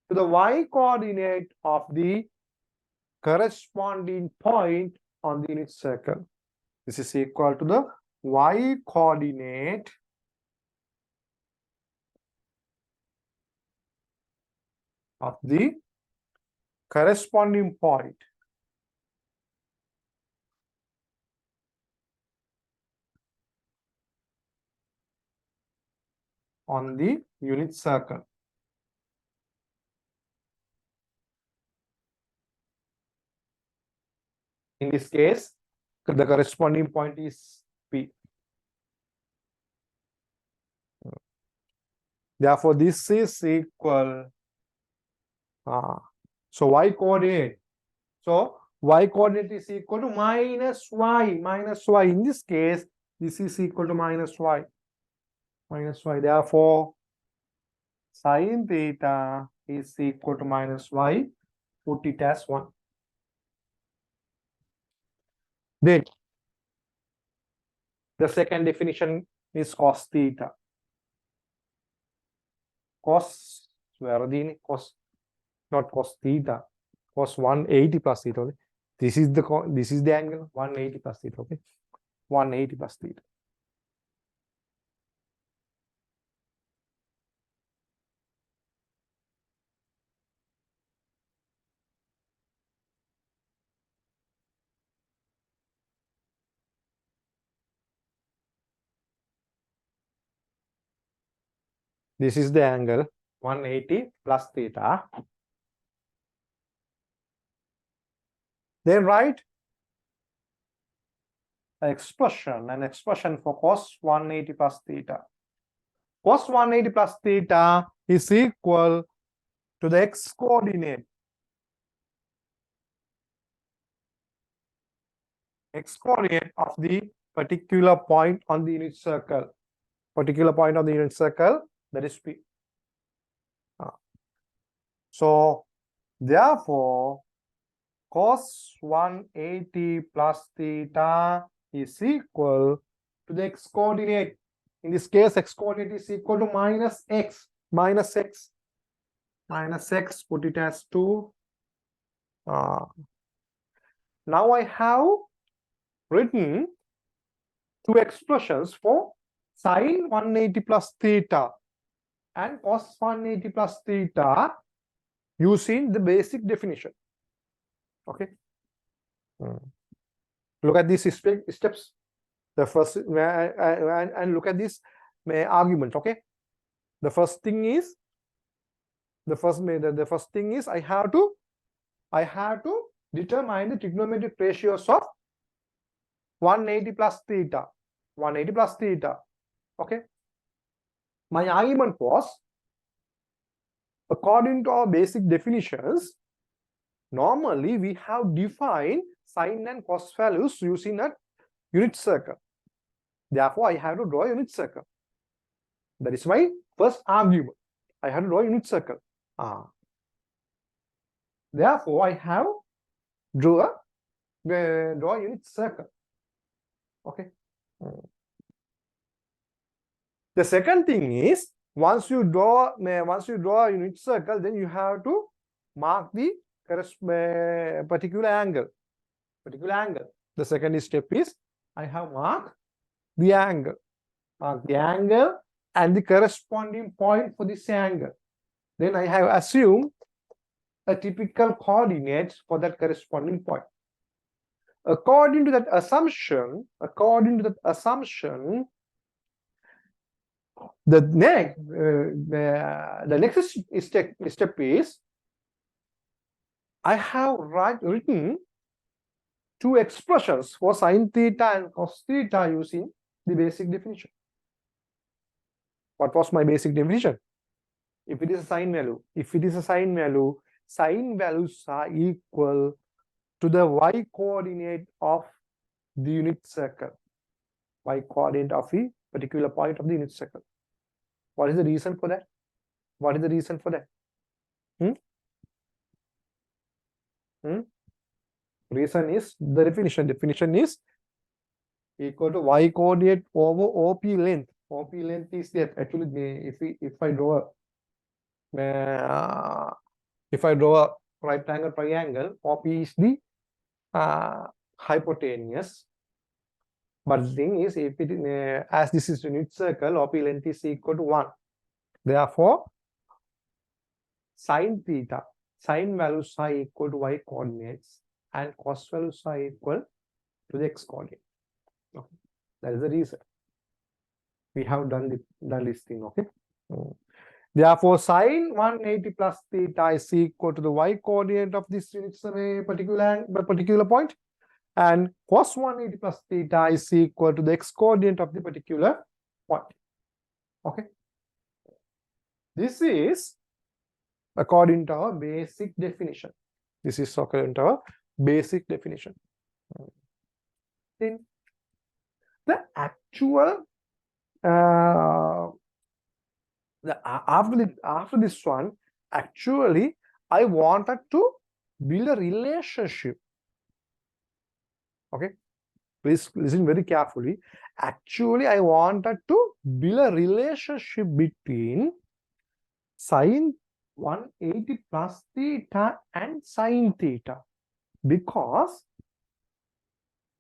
to the y coordinate of the corresponding point on the unit circle. This is equal to the y coordinate of the corresponding point on the unit circle. In this case, the corresponding point is P. Therefore, this is equal. So y coordinate. So y coordinate is equal to minus y. In this case, this is equal to minus y. Therefore, sine theta is equal to minus y. Put it as 1. Then the second definition is cos theta. Cos, not cos theta. Cos 180 plus theta. Okay? This is the angle 180 plus theta. Okay, 180 plus theta. This is the angle 180 plus theta. Then write an expression for cos 180 plus theta. Cos 180 plus theta is equal to the x coordinate. X coordinate of the particular point on the unit circle. That is P. So therefore, cos 180 plus theta is equal to the x coordinate. In this case, x coordinate is equal to minus x. Put it as 2. Now I have written 2 expressions for sine 180 plus theta and cos 180 plus theta using the basic definition. Okay. Look at these steps. The first and look at this argument. Okay. The first thing is I have to determine the trigonometric ratios of 180 plus theta. 180 plus theta. Okay. My argument was, according to our basic definitions, normally we have defined sine and cos values using a unit circle. Therefore, I have to draw a unit circle. That is my first argument. I have to draw a unit circle. Therefore, I have draw a unit circle. Okay. The second thing is, once you draw a unit circle, then you have to mark the particular angle. The second step is, I have marked the angle. Mark the angle and the corresponding point for this angle. Then I have assumed a typical coordinate for that corresponding point. According to that assumption, the next step is, I have written two expressions for sine theta and cos theta using the basic definition. What was my basic definition? If it is a sine value, sine values are equal to the y coordinate of the unit circle. Y coordinate of a particular point of the unit circle. What is the reason for that? Reason is the definition. Definition is equal to y coordinate over OP length. OP length is that actually if I draw a right angle triangle, OP is the hypotenuse. But the thing is, if it as this is a unit circle, OP length is equal to 1. Therefore, sine theta, sine values are equal to y coordinates, and cos values are equal to the x coordinate. Okay. That is the reason we have done this thing. Okay. Therefore, sine 180 plus theta is equal to the y coordinate of this unit particular point, and cos 180 plus theta is equal to the x coordinate of the particular point. Okay. This is according to our basic definition. Then the actual after this one, actually I wanted to build a relationship. Okay, please listen very carefully. Actually, I wanted to build a relationship between sine 180 plus theta and sine theta, because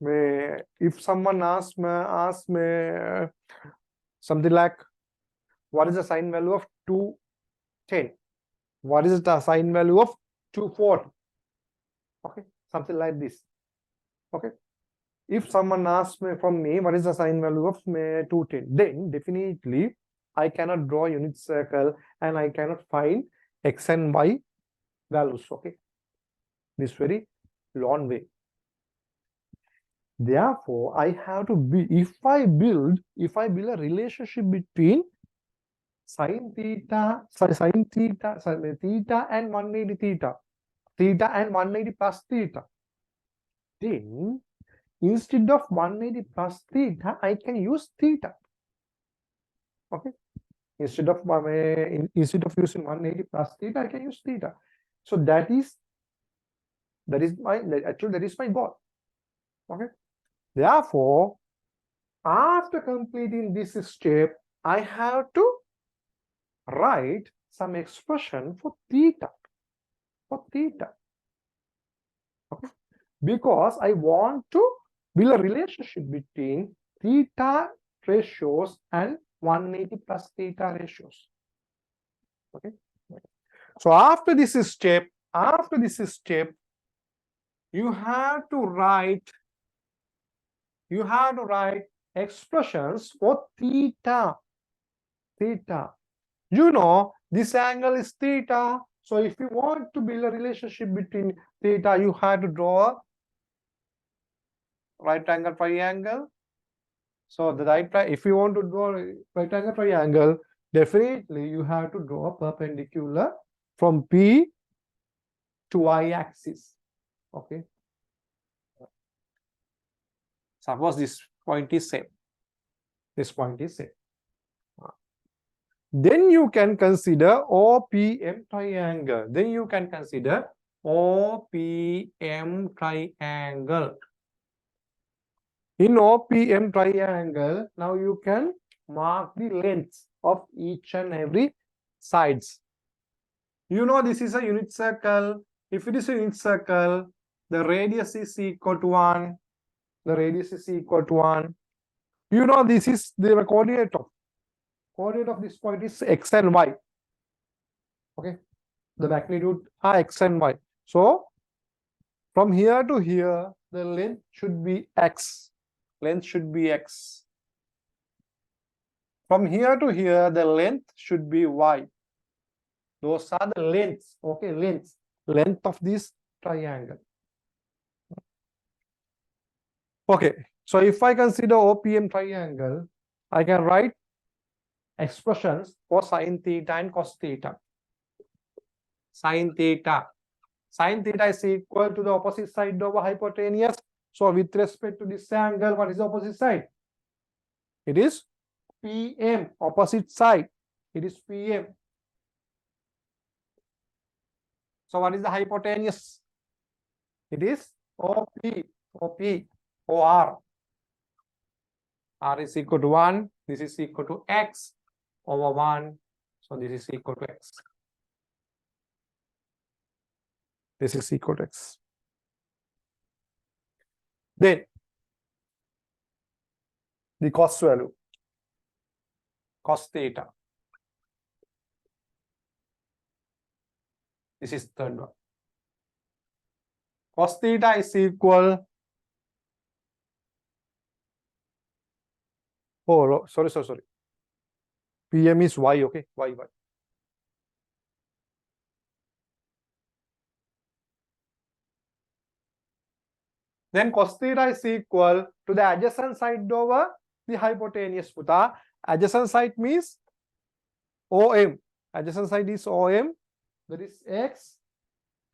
if someone asks me something like, what is the sine value of 210? What is the sine value of 240? Okay, something like this. Okay, if someone asks me from me what is the sine value of 210, then definitely I cannot draw a unit circle and I cannot find x and y values. Okay, this very long way. Therefore, I have to be, if I build a relationship between sine theta and 180 theta and 180 plus theta, then instead of 180 plus theta, I can use theta. Okay, instead of using 180 plus theta, I can use theta. So that is my goal. Okay, therefore, after completing this step, I have to write some expression for theta. Okay, because I want to build a relationship between theta ratios and 180 plus theta ratios. Okay, So after this step, you have to write expressions for theta. You know this angle is theta. So if you want to build a relationship between theta, you have to draw a right angle triangle. So if you want to draw a right angle triangle, definitely you have to draw a perpendicular from P to Y axis. Okay. Suppose this point is same. This point is same. Then you can consider OPM triangle. In OPM triangle, now you can mark the lengths of each and every sides. You know this is a unit circle. If it is a unit circle, the radius is equal to 1. You know this is the coordinate of this point is x and y. Okay, the magnitude are x and y. So from here to here, the length should be x. From here to here, the length should be y. Those are the lengths. Okay, length of this triangle. Okay, so if I consider OPM triangle, I can write expressions for sine theta and cos theta. Sine theta is equal to the opposite side of a hypotenuse. So with respect to this angle, what is the opposite side? It is PM, opposite side. It is PM. So what is the hypotenuse? It is OR. R is equal to 1. This is equal to x over 1. So this is equal to x. This is equal to x. Then the cos value, cos theta. This is third one. Cos theta is equal. Oh, sorry. PM is y, okay? Y. Then cos theta is equal to the adjacent side over the hypotenuse. Puta. Adjacent side means OM. Adjacent side is OM. That is x.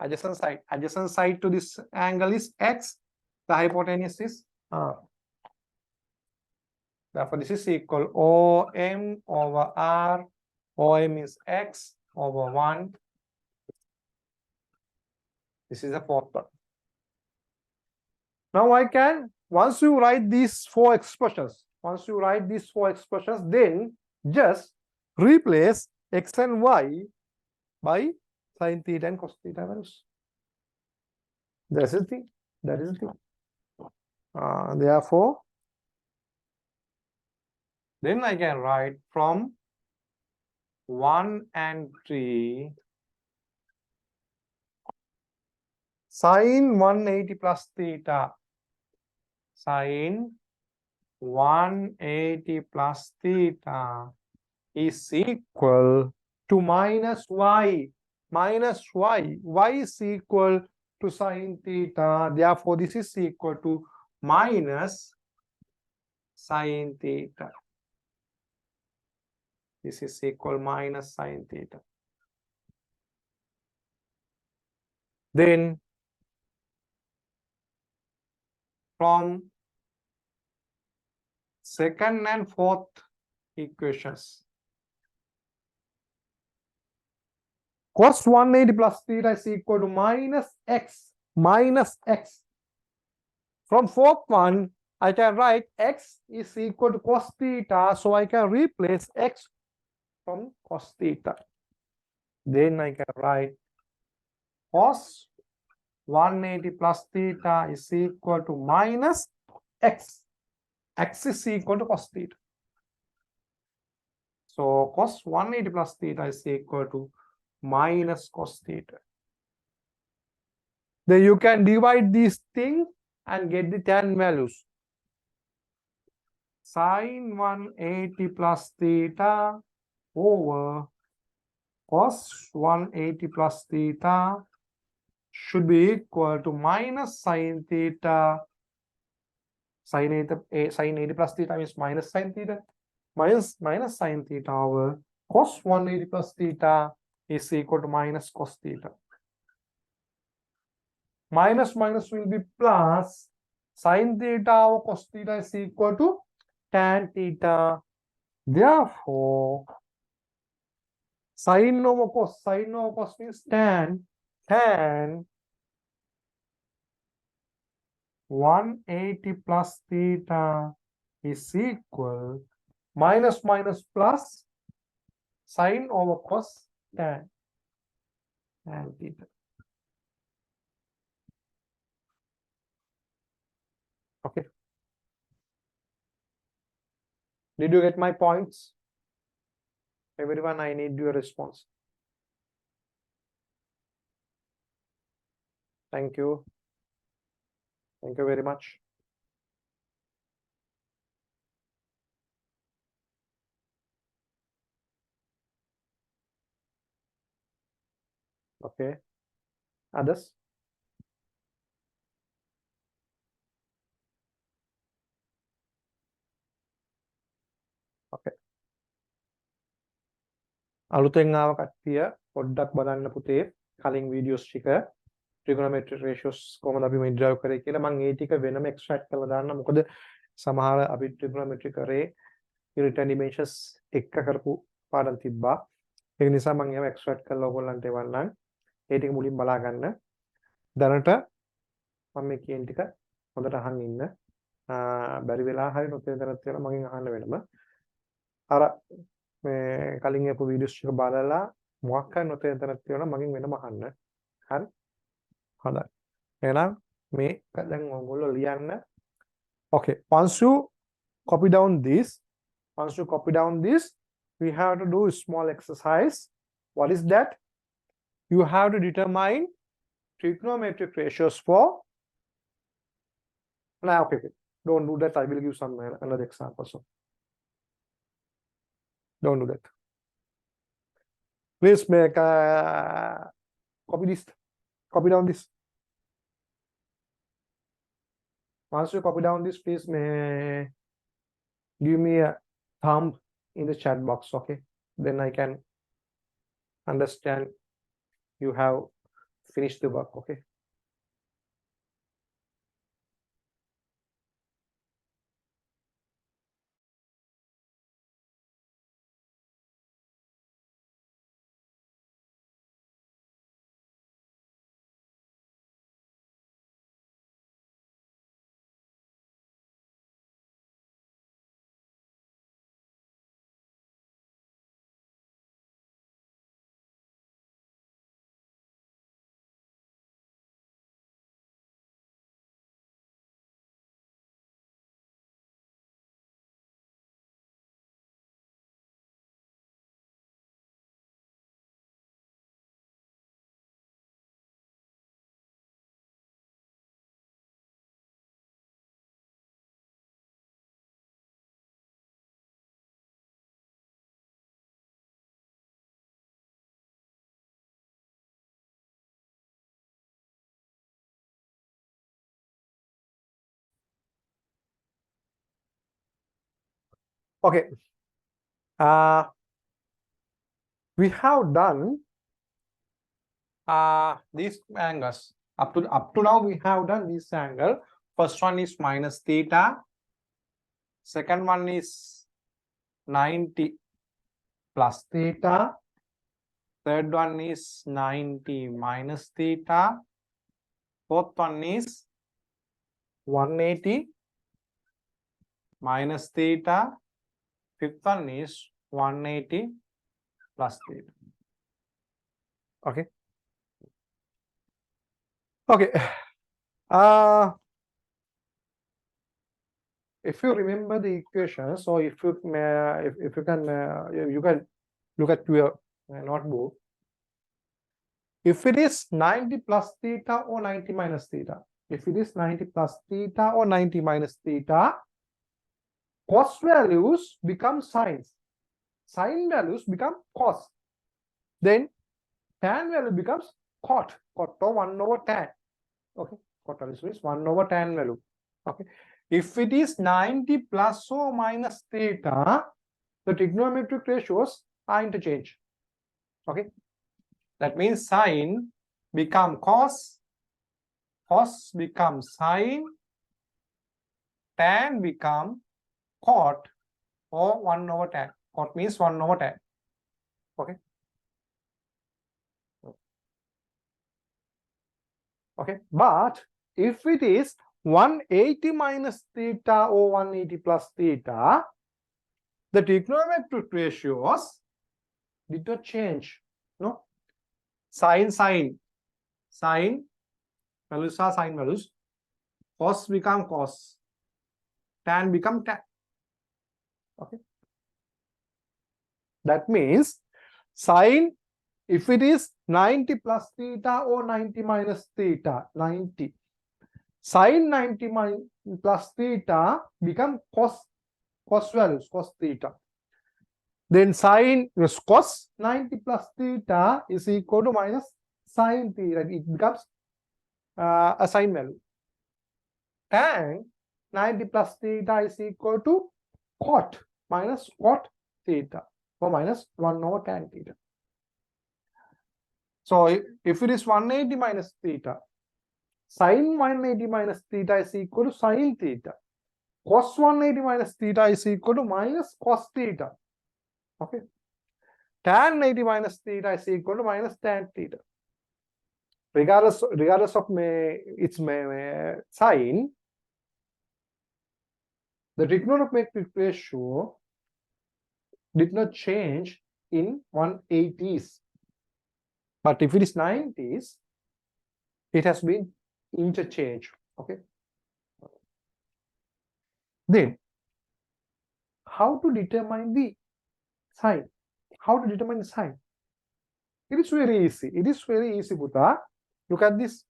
Adjacent side to this angle is x. The hypotenuse is R. Therefore, this is equal OM over R. OM is x over 1. This is the fourth one. Now I can, once you write these four expressions, then just replace x and y by sin theta and cos theta values. That is the thing. Therefore, then I can write from 1 and 3 sin 180 plus theta. Sin 180 plus theta is equal to minus y. Y is equal to sin theta. Therefore, this is equal to minus sin theta. This is equal minus sin theta. Then from second and fourth equations, cos 180 plus theta is equal to minus x. From fourth one, I can write x is equal to cos theta, so I can replace x from cos theta. Then I can write cos 180 plus theta is equal to minus x. X is equal to cos theta. So cos 180 plus theta is equal to minus cos theta. Then you can divide these things and get the tan values. Sin 180 plus theta over cos 180 plus theta should be equal to minus sin theta. Sin 80 plus theta means minus sin theta. Minus sin theta over cos 180 plus theta is equal to minus cos theta. Minus will be plus. Sin theta over cos theta is equal to tan theta. Therefore, sin over cos means tan. Tan 180 plus theta is equal minus plus sin over cos tan theta. Okay. Did you get my points? Everyone, I need your response. Thank you. Thank you very much. Okay. Others? Okay. අලුතෙන් ආව කට්ටිය පොඩ්ඩක් බලන්න පුතේ කලින් videos ටික trigonometry ratios කොහොමද අපි මේ ඩ්‍රයිව් කරේ කියලා මම ඒ ටික වෙනම එක්ස්ට්‍රැක්ට් කරලා දාන්න මොකද සමහර අපි trigonometry කරේ unitary dimensions එක කරපු පාඩම් තිබ්බා ඒ නිසා මම ඒවා එක්ස්ට්‍රැක්ට් කරලා ඔයගොල්ලන්ට එවන්නම් ඒ ටික මුලින් බලා ගන්න දැනට මම මේ කියන ටික හොඳට අහන් ඉන්න බැරි වෙලා හරි නොතේරෙන්නත් කියලා මගෙන් අහන්න වෙනම අර මේ කලින් අපු වීඩියෝස් ටික බලලා මොකක් හරි නොතේරෙන්නත් තියෙනවා මගෙන් වෙනම අහන්න හරි හොඳයි එහෙනම් මේ දැන් ඔයගොල්ලෝ ලියන්න okay once you copy down this we have to do a small exercise. What is that? You have to determine trigonometric ratios for okay. Don't do that. I will give some another example. So don't do that. Please make copy down this. Once you copy down this, please give me a thumb in the chat box, okay? Then I can understand you have finished the work, okay? Okay. We have done these angles. Up to now, we have done this angle. First one is minus theta. Second one is 90 plus theta. Third one is 90 minus theta. Fourth one is 180 minus theta. Fifth one is 180 plus theta. Okay. Okay. If you remember the equation, so if you can you can look at your notebook. If it is 90 plus theta or 90 minus theta, if it is 90 plus theta or 90 minus theta, cos values become sines. Sine values become cos. Then tan value becomes cot. Cot or 1 over tan. Okay. Cot value is 1 over tan value. Okay. If it is 90 plus or minus theta, the trigonometric ratios are interchanged. Okay. That means sine become cos, cos becomes sine, tan become cot or 1 over tan. Cot means 1 over tan. Okay. Okay. But if it is 180 minus theta or 180 plus theta, the trigonometric ratios did not change. No. Sine values are sine values. Cos become cos. Tan become tan. Okay. That means sine, if it is 90 plus theta or 90 minus theta, 90. Sine 90 plus theta become cos values, cos theta. Then sine cos 90 plus theta is equal to minus sine theta. It becomes a sine value. Tan 90 plus theta is equal to cot minus cot theta or minus 1 over tan theta. So if it is 180 minus theta, sine 180 minus theta is equal to sine theta. Cos 180 minus theta is equal to minus cos theta. Okay. Tan 80 minus theta is equal to minus tan theta. Regardless of its sign, the trigonometric ratio did not change in 180s. But if it is 90s, it has been interchanged. Okay. Then, how to determine the sign? How to determine the sign? It is very easy. It is very easy, Buddha. Look at this.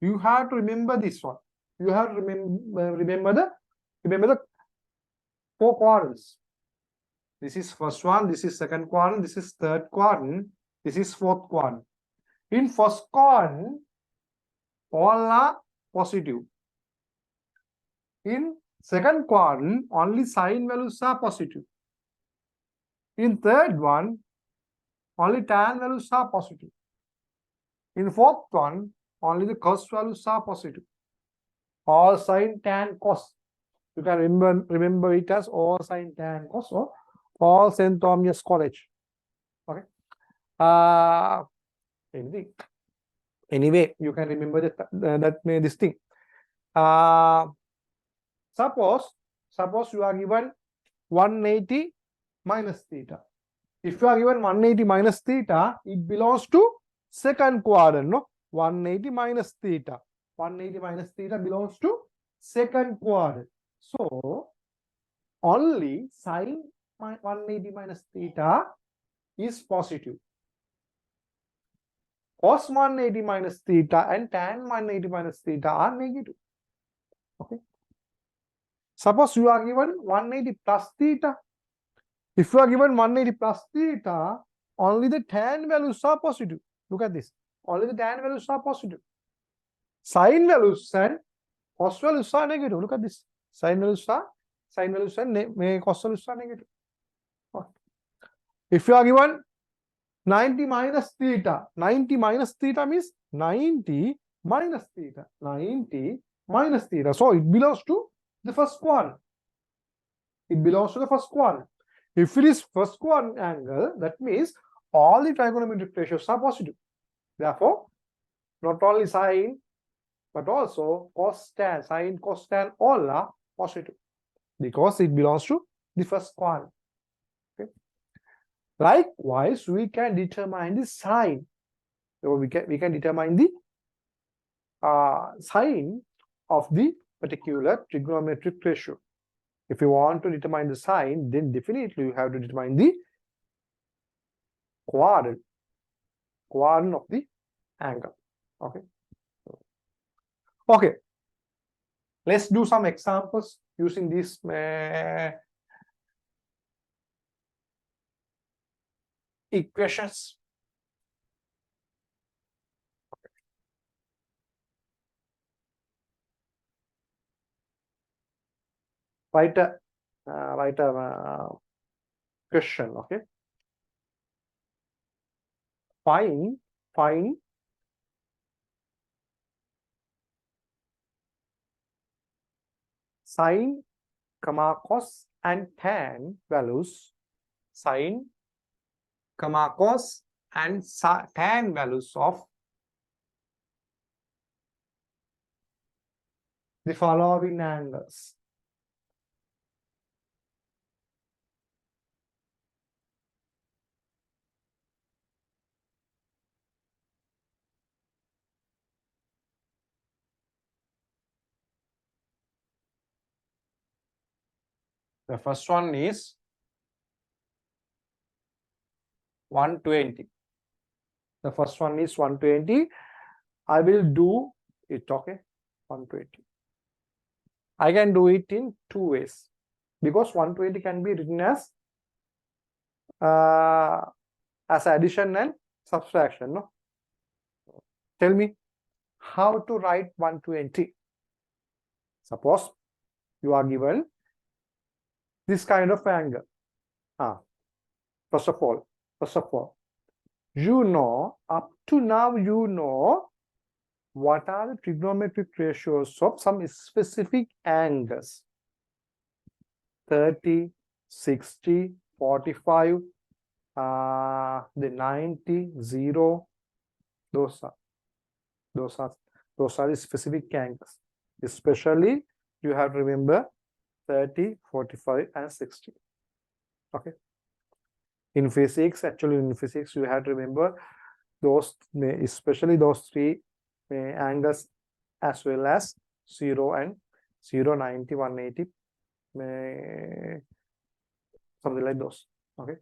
You have to remember this one. You have to remember the 4 quadrants. This is first one. This is second quadrant. This is third quadrant. This is fourth quadrant. In first quadrant, all are positive. In second quadrant, only sine values are positive. In third one, only tan values are positive. In fourth one, only the cos values are positive. All sine, tan, cos. You can remember it as all sine, tan, cos, or all St. Thomas College. Okay. Anything. Anyway, you can remember this thing. Suppose you are given 180 minus theta. If you are given 180 minus theta, it belongs to second quadrant, no? 180 minus theta. 180 minus theta belongs to second quadrant. So, only sine 180 minus theta is positive. Cos 180 minus theta and tan 180 minus theta are negative. Okay. Suppose you are given 180 plus theta. If you are given 180 plus theta, only the tan values are positive. Look at this. Only the tan values are positive. Sine values and cos values are negative. Look at this. Sine values and cos values are negative. Okay. If you are given 90 minus theta, 90 minus theta means 90 minus theta. 90 minus theta. So it belongs to the first quadrant. It belongs to the first quadrant. If it is first quadrant angle, that means all the trigonometric ratios are positive. Therefore, not only sine, but also cos tan, sine, cos tan, all are positive because it belongs to the first quadrant. Okay. Likewise, we can determine the sign. So we can determine the sign of the particular trigonometric ratio. If you want to determine the sign, then definitely you have to determine the quadrant of the angle. Okay. Okay. Let's do some examples using these equations. Write a question. Okay. Find sine, cos and tan values. Sine, cos and tan values of the following angles. The first one is 120. The first one is 120. I will do it, okay? 120. I can do it in two ways because 120 can be written as addition and subtraction. No? Tell me how to write 120. Suppose you are given this kind of angle. First of all, you know, up to now, you know what are the trigonometric ratios of some specific angles. 30, 60, 45, the 90, 0. Those are the specific angles. Especially, you have to remember 30, 45, and 60. Okay. In physics, you have to remember those, especially those three angles, as well as 0 and 0, 90, 180, something like those. Okay.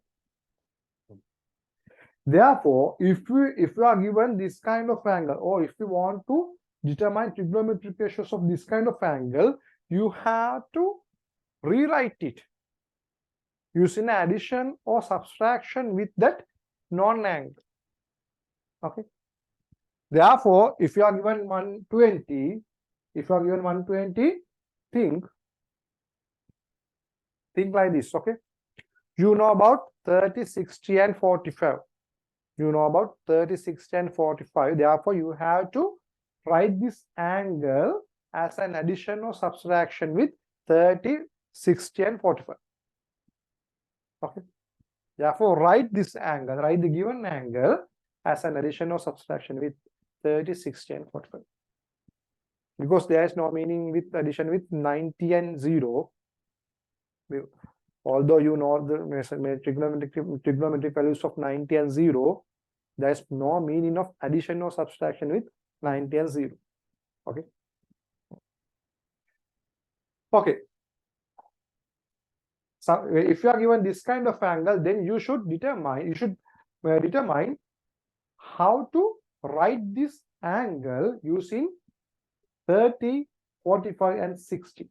Therefore, if you are given this kind of angle, or if you want to determine trigonometric ratios of this kind of angle, you have to rewrite it using addition or subtraction with that non-angle. Okay. Therefore, if you are given 120, think like this. Okay. You know about 30, 60, and 45. You know about 30, 60, and 45. Therefore, you have to write this angle as an addition or subtraction with 30, 60, and 45. Okay. Therefore, write this angle, write the given angle as an addition or subtraction with 30, 60, and 45. Because there is no meaning with addition with 90 and 0. Although you know the trigonometric values of 90 and 0, there is no meaning of addition or subtraction with 90 and 0. Okay. Okay. So if you are given this kind of angle, then you should determine how to write this angle using 30, 45, and 60,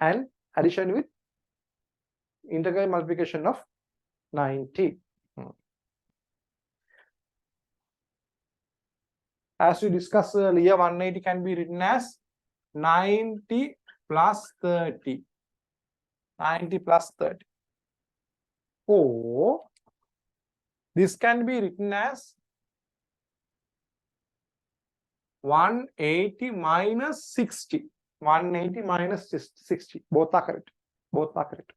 and addition with integral multiplication of 90. As we discussed earlier, 180 can be written as 90 plus 30. 90 plus 30. Or this can be written as 180 minus 60. 180 minus 60. Both are correct. Both are correct.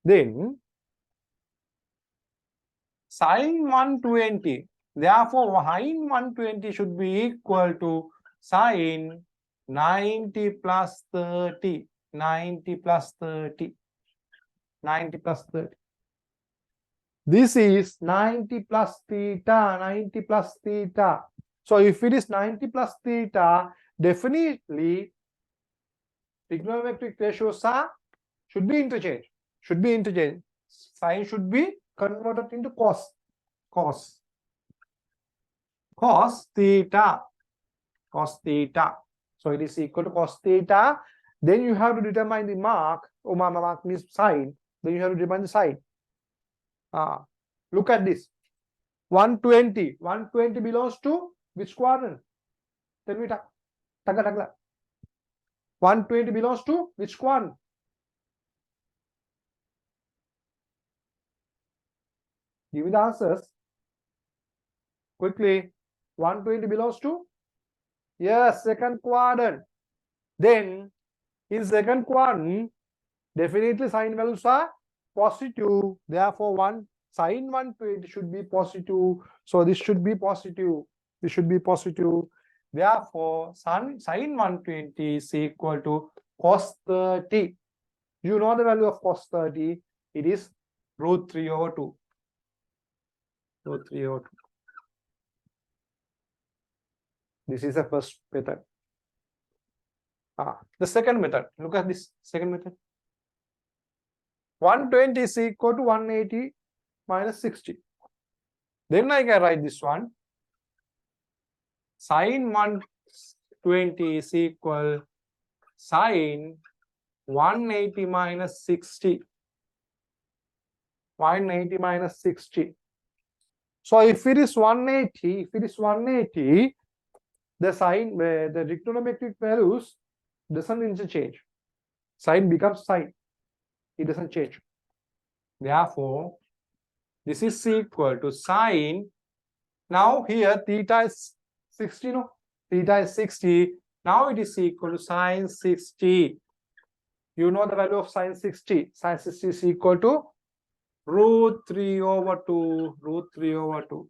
Then sine 120. Therefore, sine 120 should be equal to sine 90 plus 30. 90 plus 30. 90 plus 30. This is 90 plus theta. 90 plus theta. So if it is 90 plus theta, definitely trigonometric ratios should be interchanged. Should be interchanged. Sine should be converted into cos. Cos theta. So it is equal to cos theta. Then you have to determine the mark. Mark means sine. Then you have to determine the sine. Look at this. 120. 120 belongs to which quadrant? Tell me. 120 belongs to which quadrant? Give me the answers. Quickly. 120 belongs to? Yes, second quadrant. Then, in second quadrant, definitely sine values are positive. Therefore, sine 120 should be positive. So this should be positive. This should be positive. Therefore, sine 120 is equal to cos 30. You know the value of cos 30. It is root 3 over 2. Root 3 over 2. This is the first method. The second method. Look at this second method. 120 is equal to 180 minus 60. Then I can write this one. Sine 120 is equal sine 180 minus 60. 180 minus 60. So if it is 180, the sine, the trigonometric values doesn't interchange. Sine becomes sine. It doesn't change. Therefore, this is equal to sine. Now here theta is 60, no? Theta is 60. Now it is equal to sine 60. You know the value of sine 60. Sine 60 is equal to root 3 over 2. Root 3 over 2.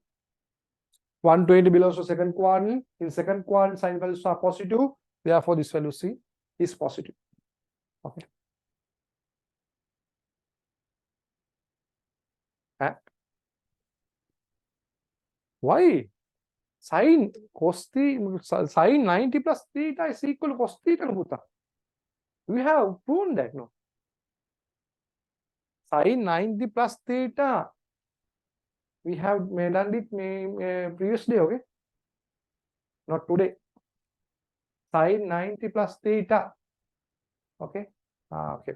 120 belongs to second quadrant. In second quadrant, sine values are positive. Therefore, this value C is positive. Okay. Why? Sine sine 90 plus theta is equal to cos theta. We have proven that, no? Sine 90 plus theta. We have done it previous day, okay? Not today. Sine 90 plus theta. Okay? Okay.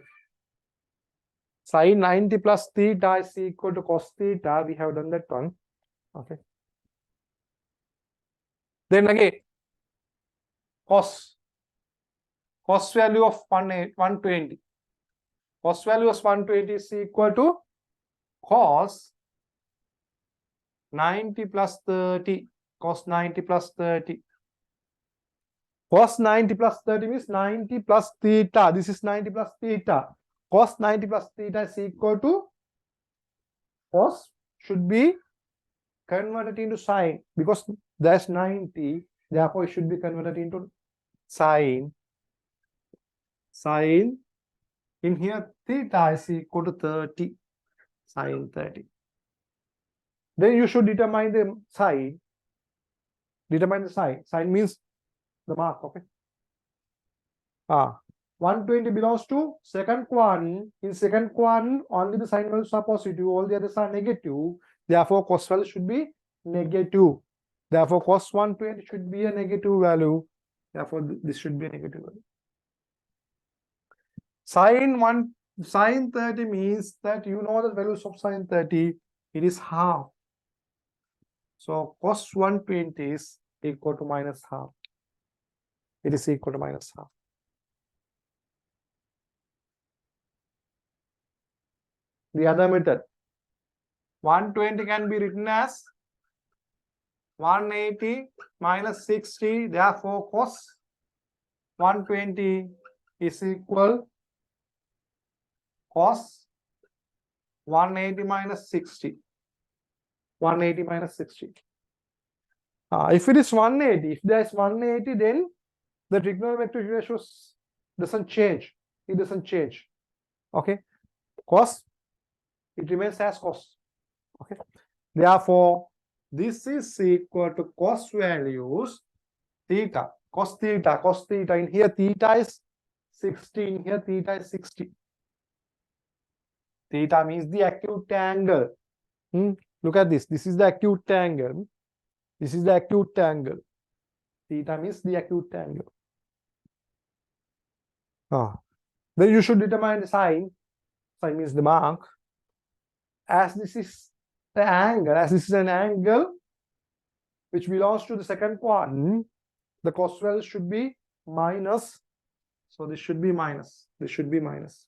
Sine 90 plus theta is equal to cos theta. We have done that one. Okay. Then again, cos value of 120. Cos value of 120 is equal to cos 90 plus 30. Cos 90 plus 30. Cos 90 plus 30 means 90 plus theta. This is 90 plus theta. Cos 90 plus theta is equal to cos should be converted into sine because there's 90. Therefore, it should be converted into sine. Sine in here theta is equal to 30. Sine 30. Then you should determine the sine. Determine the sine. Sine means the mark, okay? 120 belongs to second quadrant. In second quadrant, only the sine values are positive, all the others are negative. Therefore, cos value should be negative. Therefore, cos 120 should be a negative value. Therefore, this should be a negative value. Sine 30 means that you know the values of sine 30. It is half. So, cos 120 is equal to minus half. It is equal to minus half. The other method, 120 can be written as 180 minus 60. Therefore, cos 120 is equal cos 180 minus 60. 180 minus 60. If it is 180, if there is 180, then the trigonometric ratios doesn't change. It doesn't change. Okay. Cos, it remains as cos. Okay. Therefore, this is equal to cos values theta. Cos theta. In here, theta is 60. In here, theta is 60. Theta means the acute angle. Look at this. This is the acute angle. This is the acute angle. Theta means the acute angle. Then you should determine the sine. Sine means the mark. As this is the angle, as this is an angle which belongs to the second quadrant, the cos value should be minus. So this should be minus. This should be minus.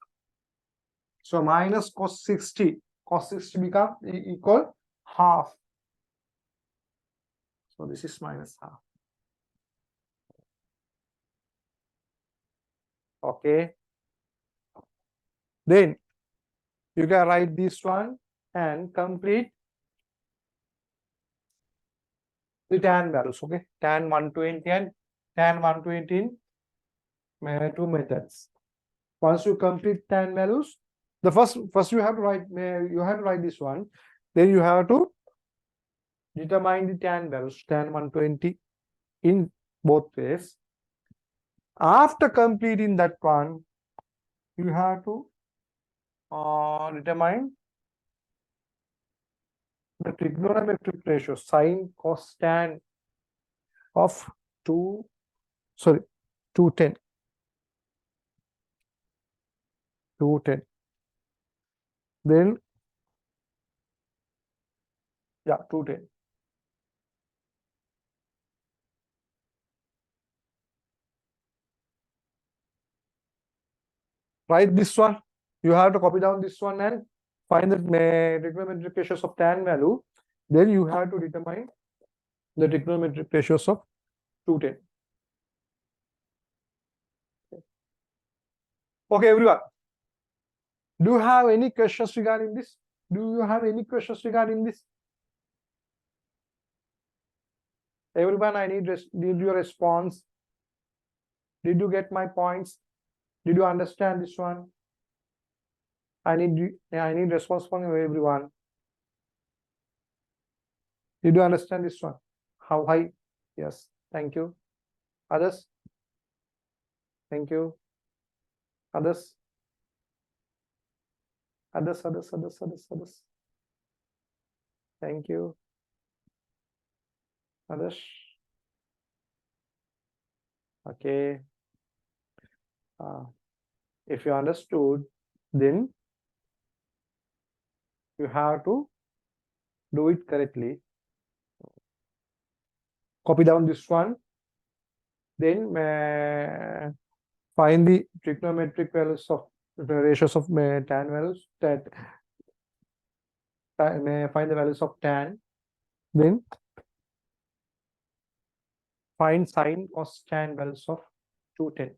So minus cos 60. Cos 60 become equal half. So this is minus half. Okay. Then you can write this one and complete the tan values. Okay. Tan 120 and tan 120 in two methods. Once you complete tan values, the first you have to write this one. Then you have to determine the tan values, tan 120 in both ways. After completing that one, you have to determine the trigonometric ratio, sine, cos, tan of 210. 210. Then, yeah, 210. Write this one. You have to copy down this one and find the trigonometric ratios of tan value. Then you have to determine the trigonometric ratios of 210. Okay, everyone. Do you have any questions regarding this? Do you have any questions regarding this? Everyone, I need your response. Did you get my points? Did you understand this one? I need response from everyone. Did you understand this one? How high? Yes. Thank you. Others? Thank you. Others? Others. Thank you. Others? Okay. If you understood, then you have to do it correctly. Copy down this one. Then find the trigonometric values of the ratios of tan values. Find the values of tan. Then find sine, cos, tan values of 210.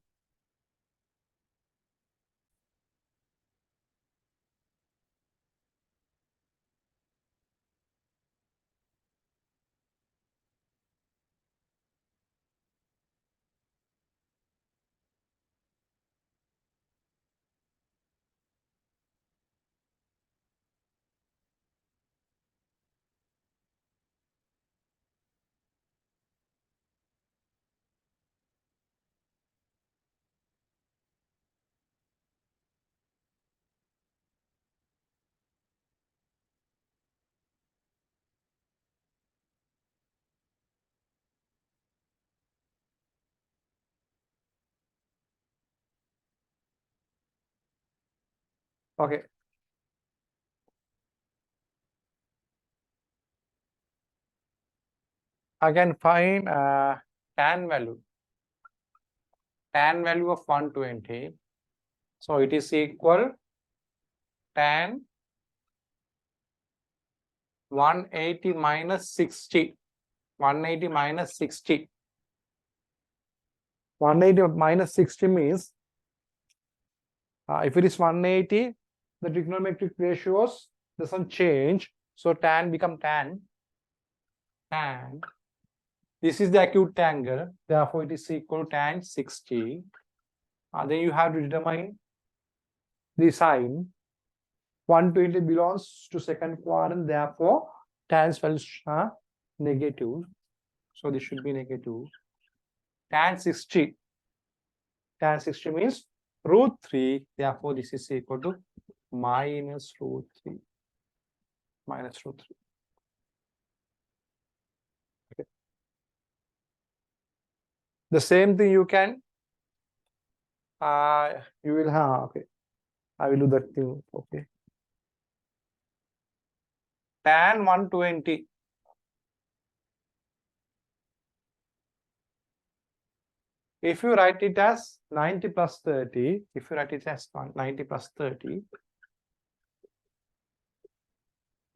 Okay. I can find tan value. Tan value of 120. So it is equal tan 180 minus 60. 180 minus 60. 180 minus 60 means if it is 180, the trigonometric ratios doesn't change. So tan become tan. Tan. This is the acute angle. Therefore, it is equal to tan 60. Then you have to determine the sine. 120 belongs to second quadrant. Therefore, tan's values are negative. So this should be negative. Tan 60. Tan 60 means √3. Therefore, this is equal to minus root 3. Minus root 3. Okay. The same thing you can, you will have, okay. I will do that thing, okay. Tan 120. If you write it as 90 plus 30, if you write it as 90 plus 30,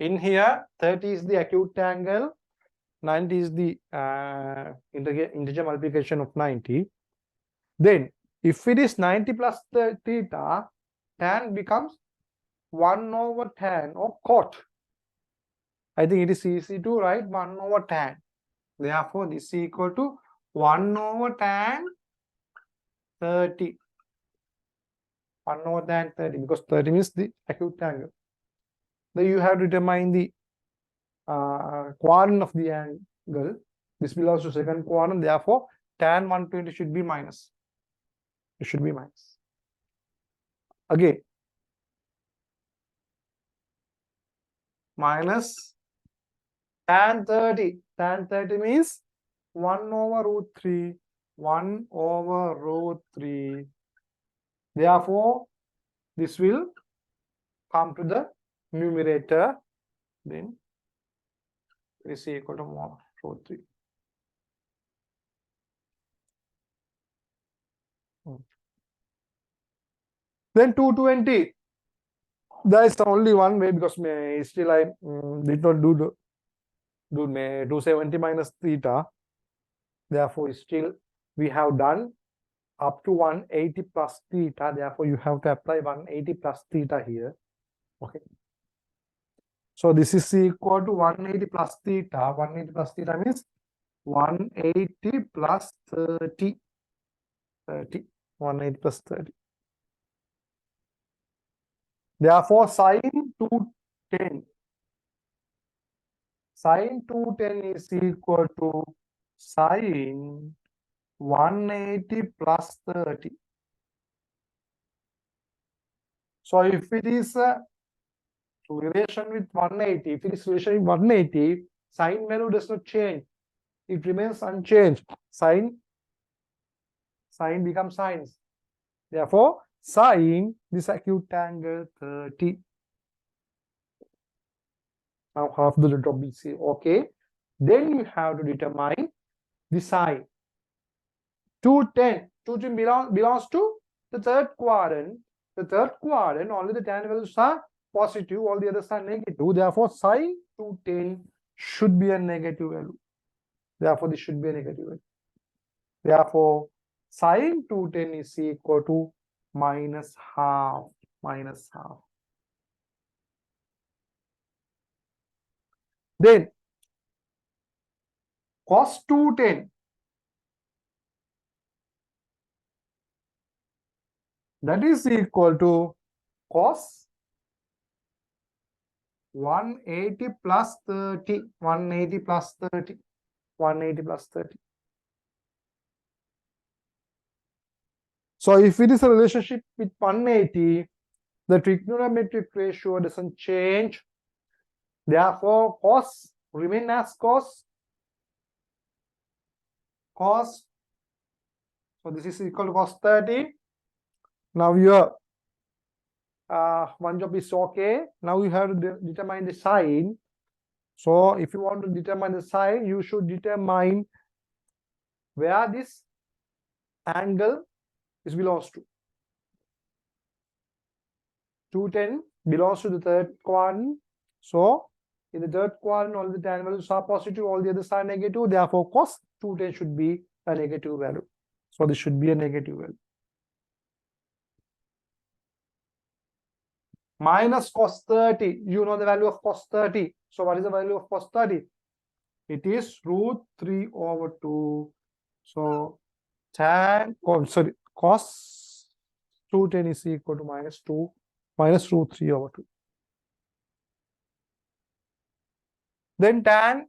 in here 30 is the acute angle, 90 is the integer multiplication of 90. Then if it is 90 plus theta, tan becomes 1 over tan or cot. I think it is easy to write 1 over tan. Therefore, this is equal to 1 over tan 30. 1 over tan 30, because 30 means the acute angle. Then you have to determine the quadrant of the angle. This belongs to second quadrant. Therefore, tan 120 should be minus. It should be minus. Again, minus tan 30. Tan 30 means 1 over root 3. 1 over root 3. Therefore, this will come to the numerator. Then it is equal to 1 root 3. Then 220. There is only one way, because still I did not do 270 minus theta. Therefore, still we have done up to 180 plus theta. Therefore, you have to apply 180 plus theta here. Okay. So this is equal to 180 plus theta. 180 plus theta means 180 plus 30. 30. 180 plus 30. Therefore, sine 210. Sine 210 is equal to sine 180 plus 30. So if it is a relation with 180, if it is relation with 180, sine value does not change. It remains unchanged. Sine becomes sines. Therefore, sine this acute angle 30. Now half the letter of BC. Okay. Then you have to determine the sine. 210. 210 belongs to the third quadrant. The third quadrant, only the tan values are positive, all the others are negative. Therefore, sine 210 should be a negative value. Therefore, this should be a negative value. Therefore, sine 210 is equal to minus half. Minus half. Then, cos 210. That is equal to cos 180 plus 30. 180 plus 30. 180 plus 30. So if it is a relationship with 180, the trigonometric ratio doesn't change. Therefore, cos remain as cos. Cos. So this is equal to cos 30. Now your one job is okay. Now you have to determine the sine. So if you want to determine the sine, you should determine where this angle is belongs to. 210 belongs to the third quadrant. So in the third quadrant, all the tan values are positive, all the others are negative. Therefore, cos 210 should be a negative value. So this should be a negative value. Minus cos 30. You know the value of cos 30. So what is the value of cos 30? It is root 3 over 2. So cos 210 is equal to minus root 3 over 2. Then tan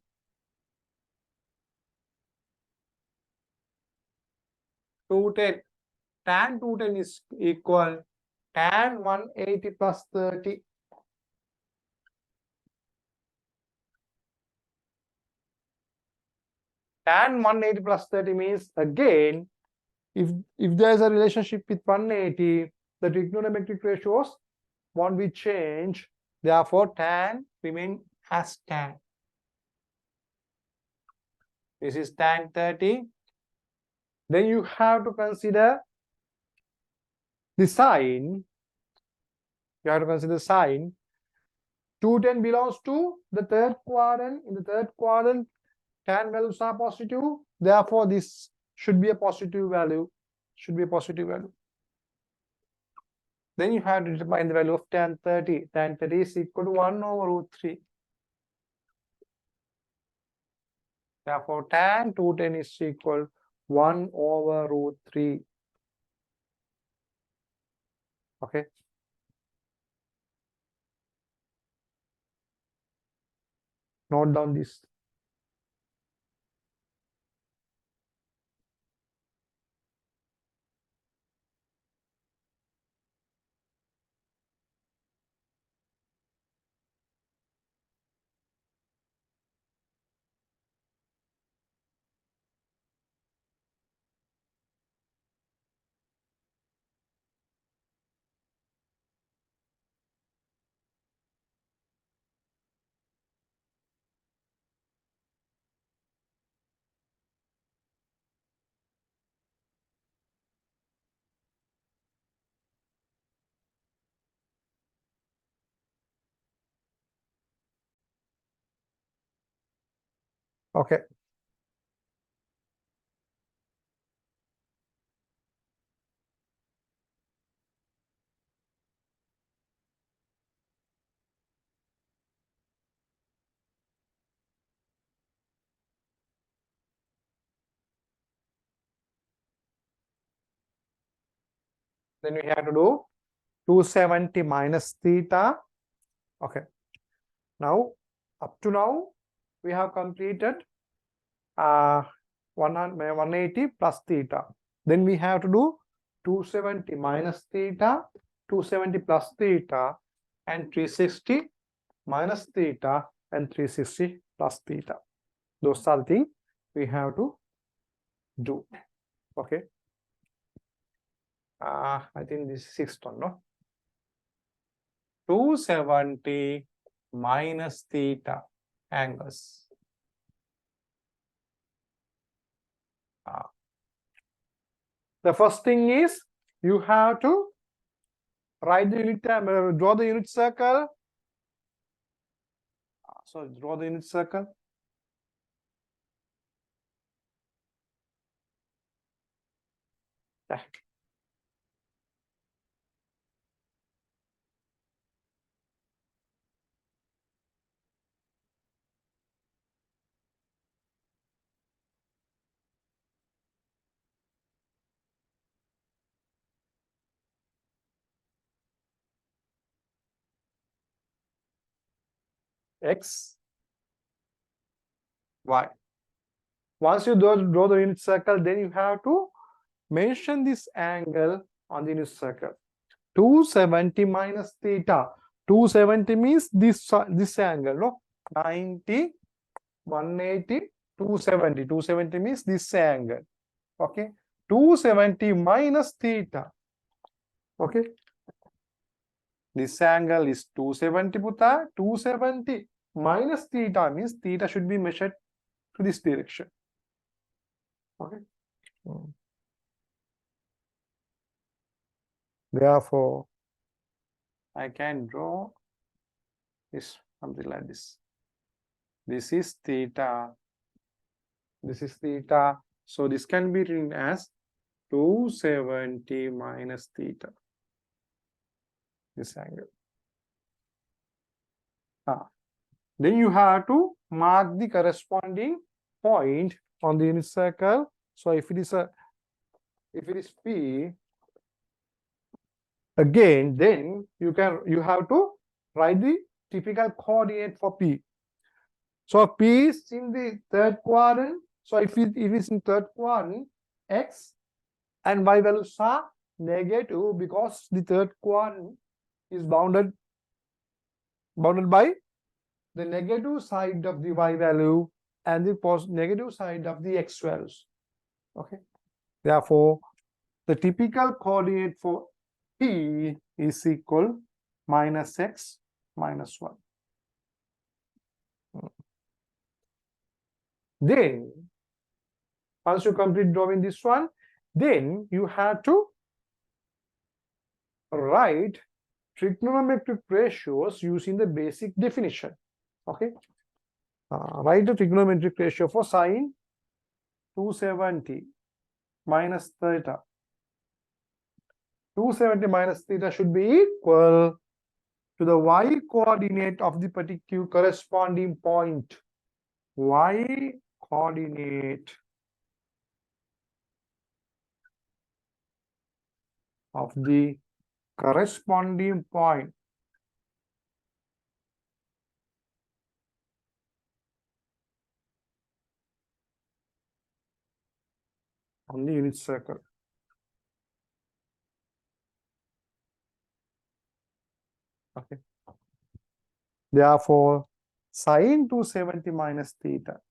210. Tan 210 is equal tan 180 plus 30. Tan 180 plus 30 means, again, if there is a relationship with 180, the trigonometric ratios won't be changed. Therefore, tan remain as tan. This is tan 30. Then you have to consider the sine. You have to consider sine. 210 belongs to the third quadrant. In the third quadrant, tan values are positive. Therefore, this should be a positive value. Should be a positive value. Then you have to determine the value of tan 30. Tan 30 is equal to 1 over root 3. Therefore, tan 210 is equal 1 over root 3. Okay. Note down this. Okay. Then we have to do 270 minus theta. Okay. Now, up to now, we have completed 180 plus theta. Then we have to do 270 minus theta, 270 plus theta, and 360 minus theta, and 360 plus theta. Those are the things we have to do. Okay. I think this is sixth one, no? 270 minus theta angles. The first thing is you have to write the unit, draw the unit circle. So draw the unit circle. X, Y. Once you draw the unit circle, then you have to mention this angle on the unit circle. 270 minus theta. 270 means this angle, no? 90, 180, 270. 270 means this angle. Okay. 270 minus theta. Okay. This angle is 270 puta. 270 minus theta means theta should be measured to this direction. Okay. Therefore, I can draw this something like this. This is theta. This is theta. So this can be written as 270 minus theta. This angle. Then you have to mark the corresponding point on the unit circle. So if it is P, again, then you have to write the typical coordinate for P. So P is in the third quadrant. So if it is in third quadrant, X and Y values are negative because the third quadrant is bounded by the negative side of the y value and the negative side of the x values. Okay. Therefore, the typical coordinate for P is equal minus x minus 1. Then, once you complete drawing this one, then you have to write trigonometric ratios using the basic definition. Okay. Write the trigonometric ratio for sine 270 minus theta. 270 minus theta should be equal to the y coordinate of the particular corresponding point. Y coordinate of the corresponding point on the unit circle. Okay. Therefore, sine 270 minus theta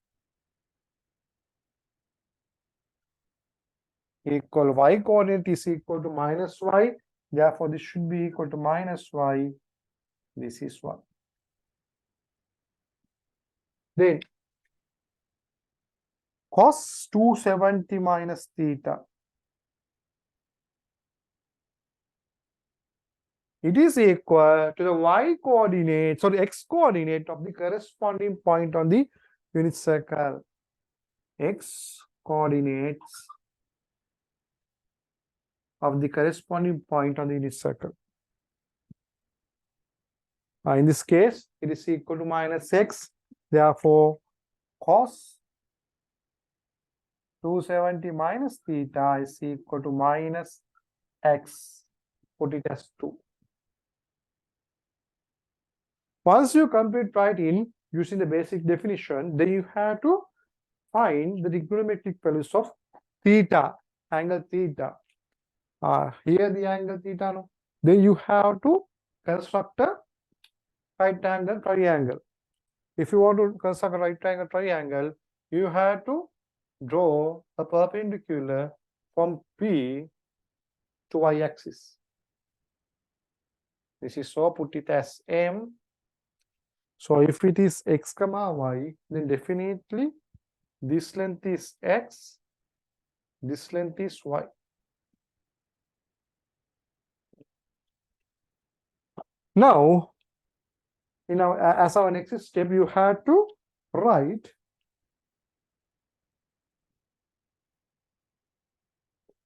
equal y coordinate is equal to minus y. Therefore, this should be equal to minus y. This is 1. Then, cos 270 minus theta. It is equal to the y coordinate, sorry, x coordinate of the corresponding point on the unit circle. X coordinates of the corresponding point on the unit circle. In this case, it is equal to minus x. Therefore, cos 270 minus theta is equal to minus x. Put it as 2. Once you complete writing using the basic definition, then you have to find the trigonometric values of theta, angle theta. Here the angle theta, no? Then you have to construct a right angle triangle. If you want to construct a right angle triangle, you have to draw a perpendicular from P to y-axis. This is so, put it as M. So if it is x comma y, then definitely this length is x, this length is y. Now, as our next step, you have to write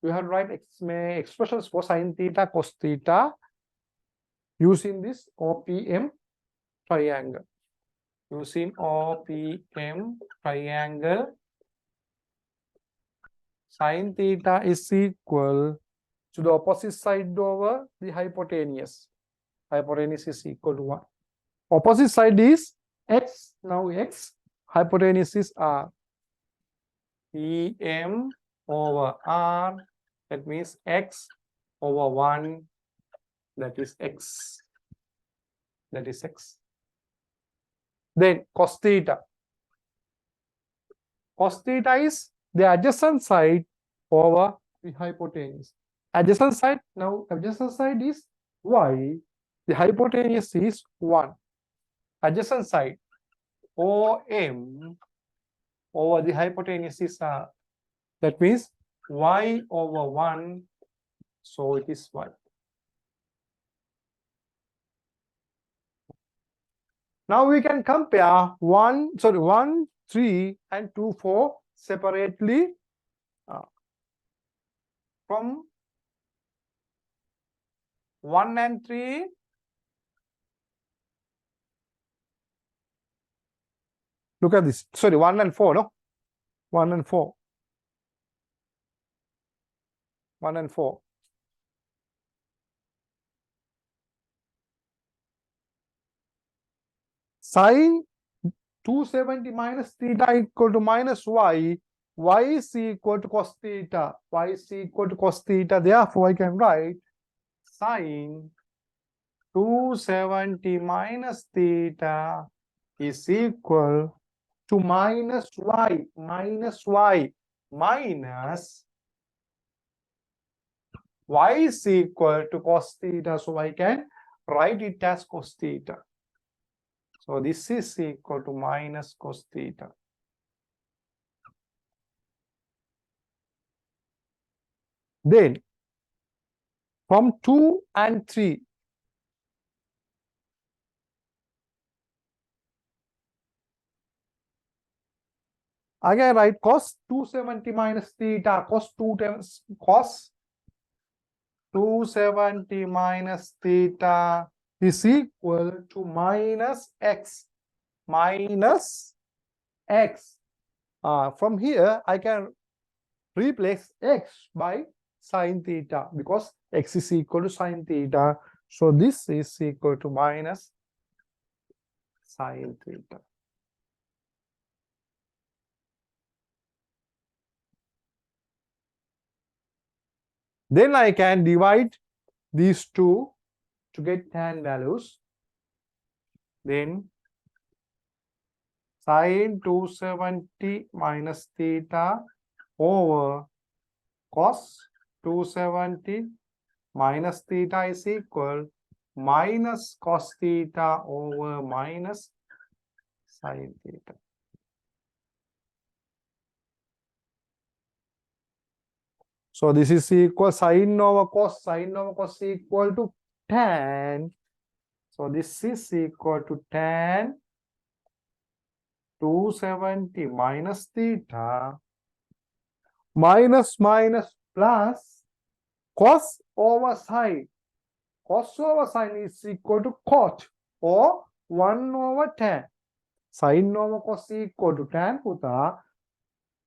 expressions for sine theta, cos theta using this OPM triangle. Using OPM triangle, sine theta is equal to the opposite side over the hypotenuse. Hypotenuse is equal to 1. Opposite side is x, now x, hypotenuse is r. EM over r, that means x over 1, that is x. That is x. Then cos theta. Cos theta is the adjacent side over the hypotenuse. Adjacent side, now adjacent side is y. The hypotenuse is 1. Adjacent side OM over the hypotenuse is r. That means y over 1. So it is y. Now we can compare 1, 3 and 2, 4 separately from 1 and 3. Look at this. Sorry, 1 and 4, no? 1 and 4. 1 and 4. Sine 270 minus theta equal to minus y y is equal to cos theta. Y is equal to cos theta. Therefore, I can write sine 270 minus theta is equal to minus y minus y is equal to cos theta. So I can write it as cos theta. So this is equal to minus cos theta. Then from 2 and 3, I can write cos 270 minus theta. Cos 270 minus theta is equal to minus x. From here, I can replace x by sine theta because x is equal to sine theta. So this is equal to minus sine theta. Then I can divide these two to get tan values. Then sine 270 minus theta over cos 270 minus theta is equal minus cos theta over minus sine theta. So this is equal sine over cos equal to tan. So this is equal to tan 270 minus theta minus plus cos over sine. Cos over sine is equal to cot or 1 over tan. Sine over cos equal to tan puta.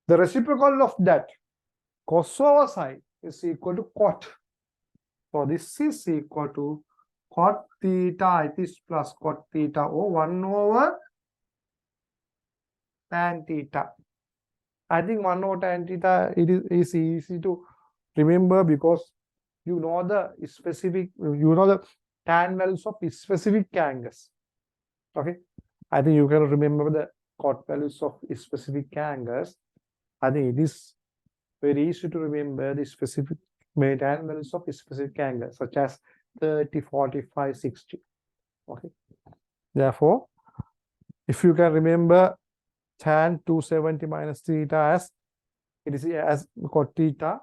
The reciprocal of that cos over sine is equal to cot. So this is equal to cot theta. It is plus cot theta or 1 over tan theta. I think 1 over tan theta it is easy to remember because you know the specific, you know the tan values of specific angles. Okay, I think you can remember the cot values of specific angles. I think it is very easy to remember the specific tan values of specific angles such as 30, 45, 60. Okay, therefore, if you can remember tan 270 minus theta as it is as cot theta,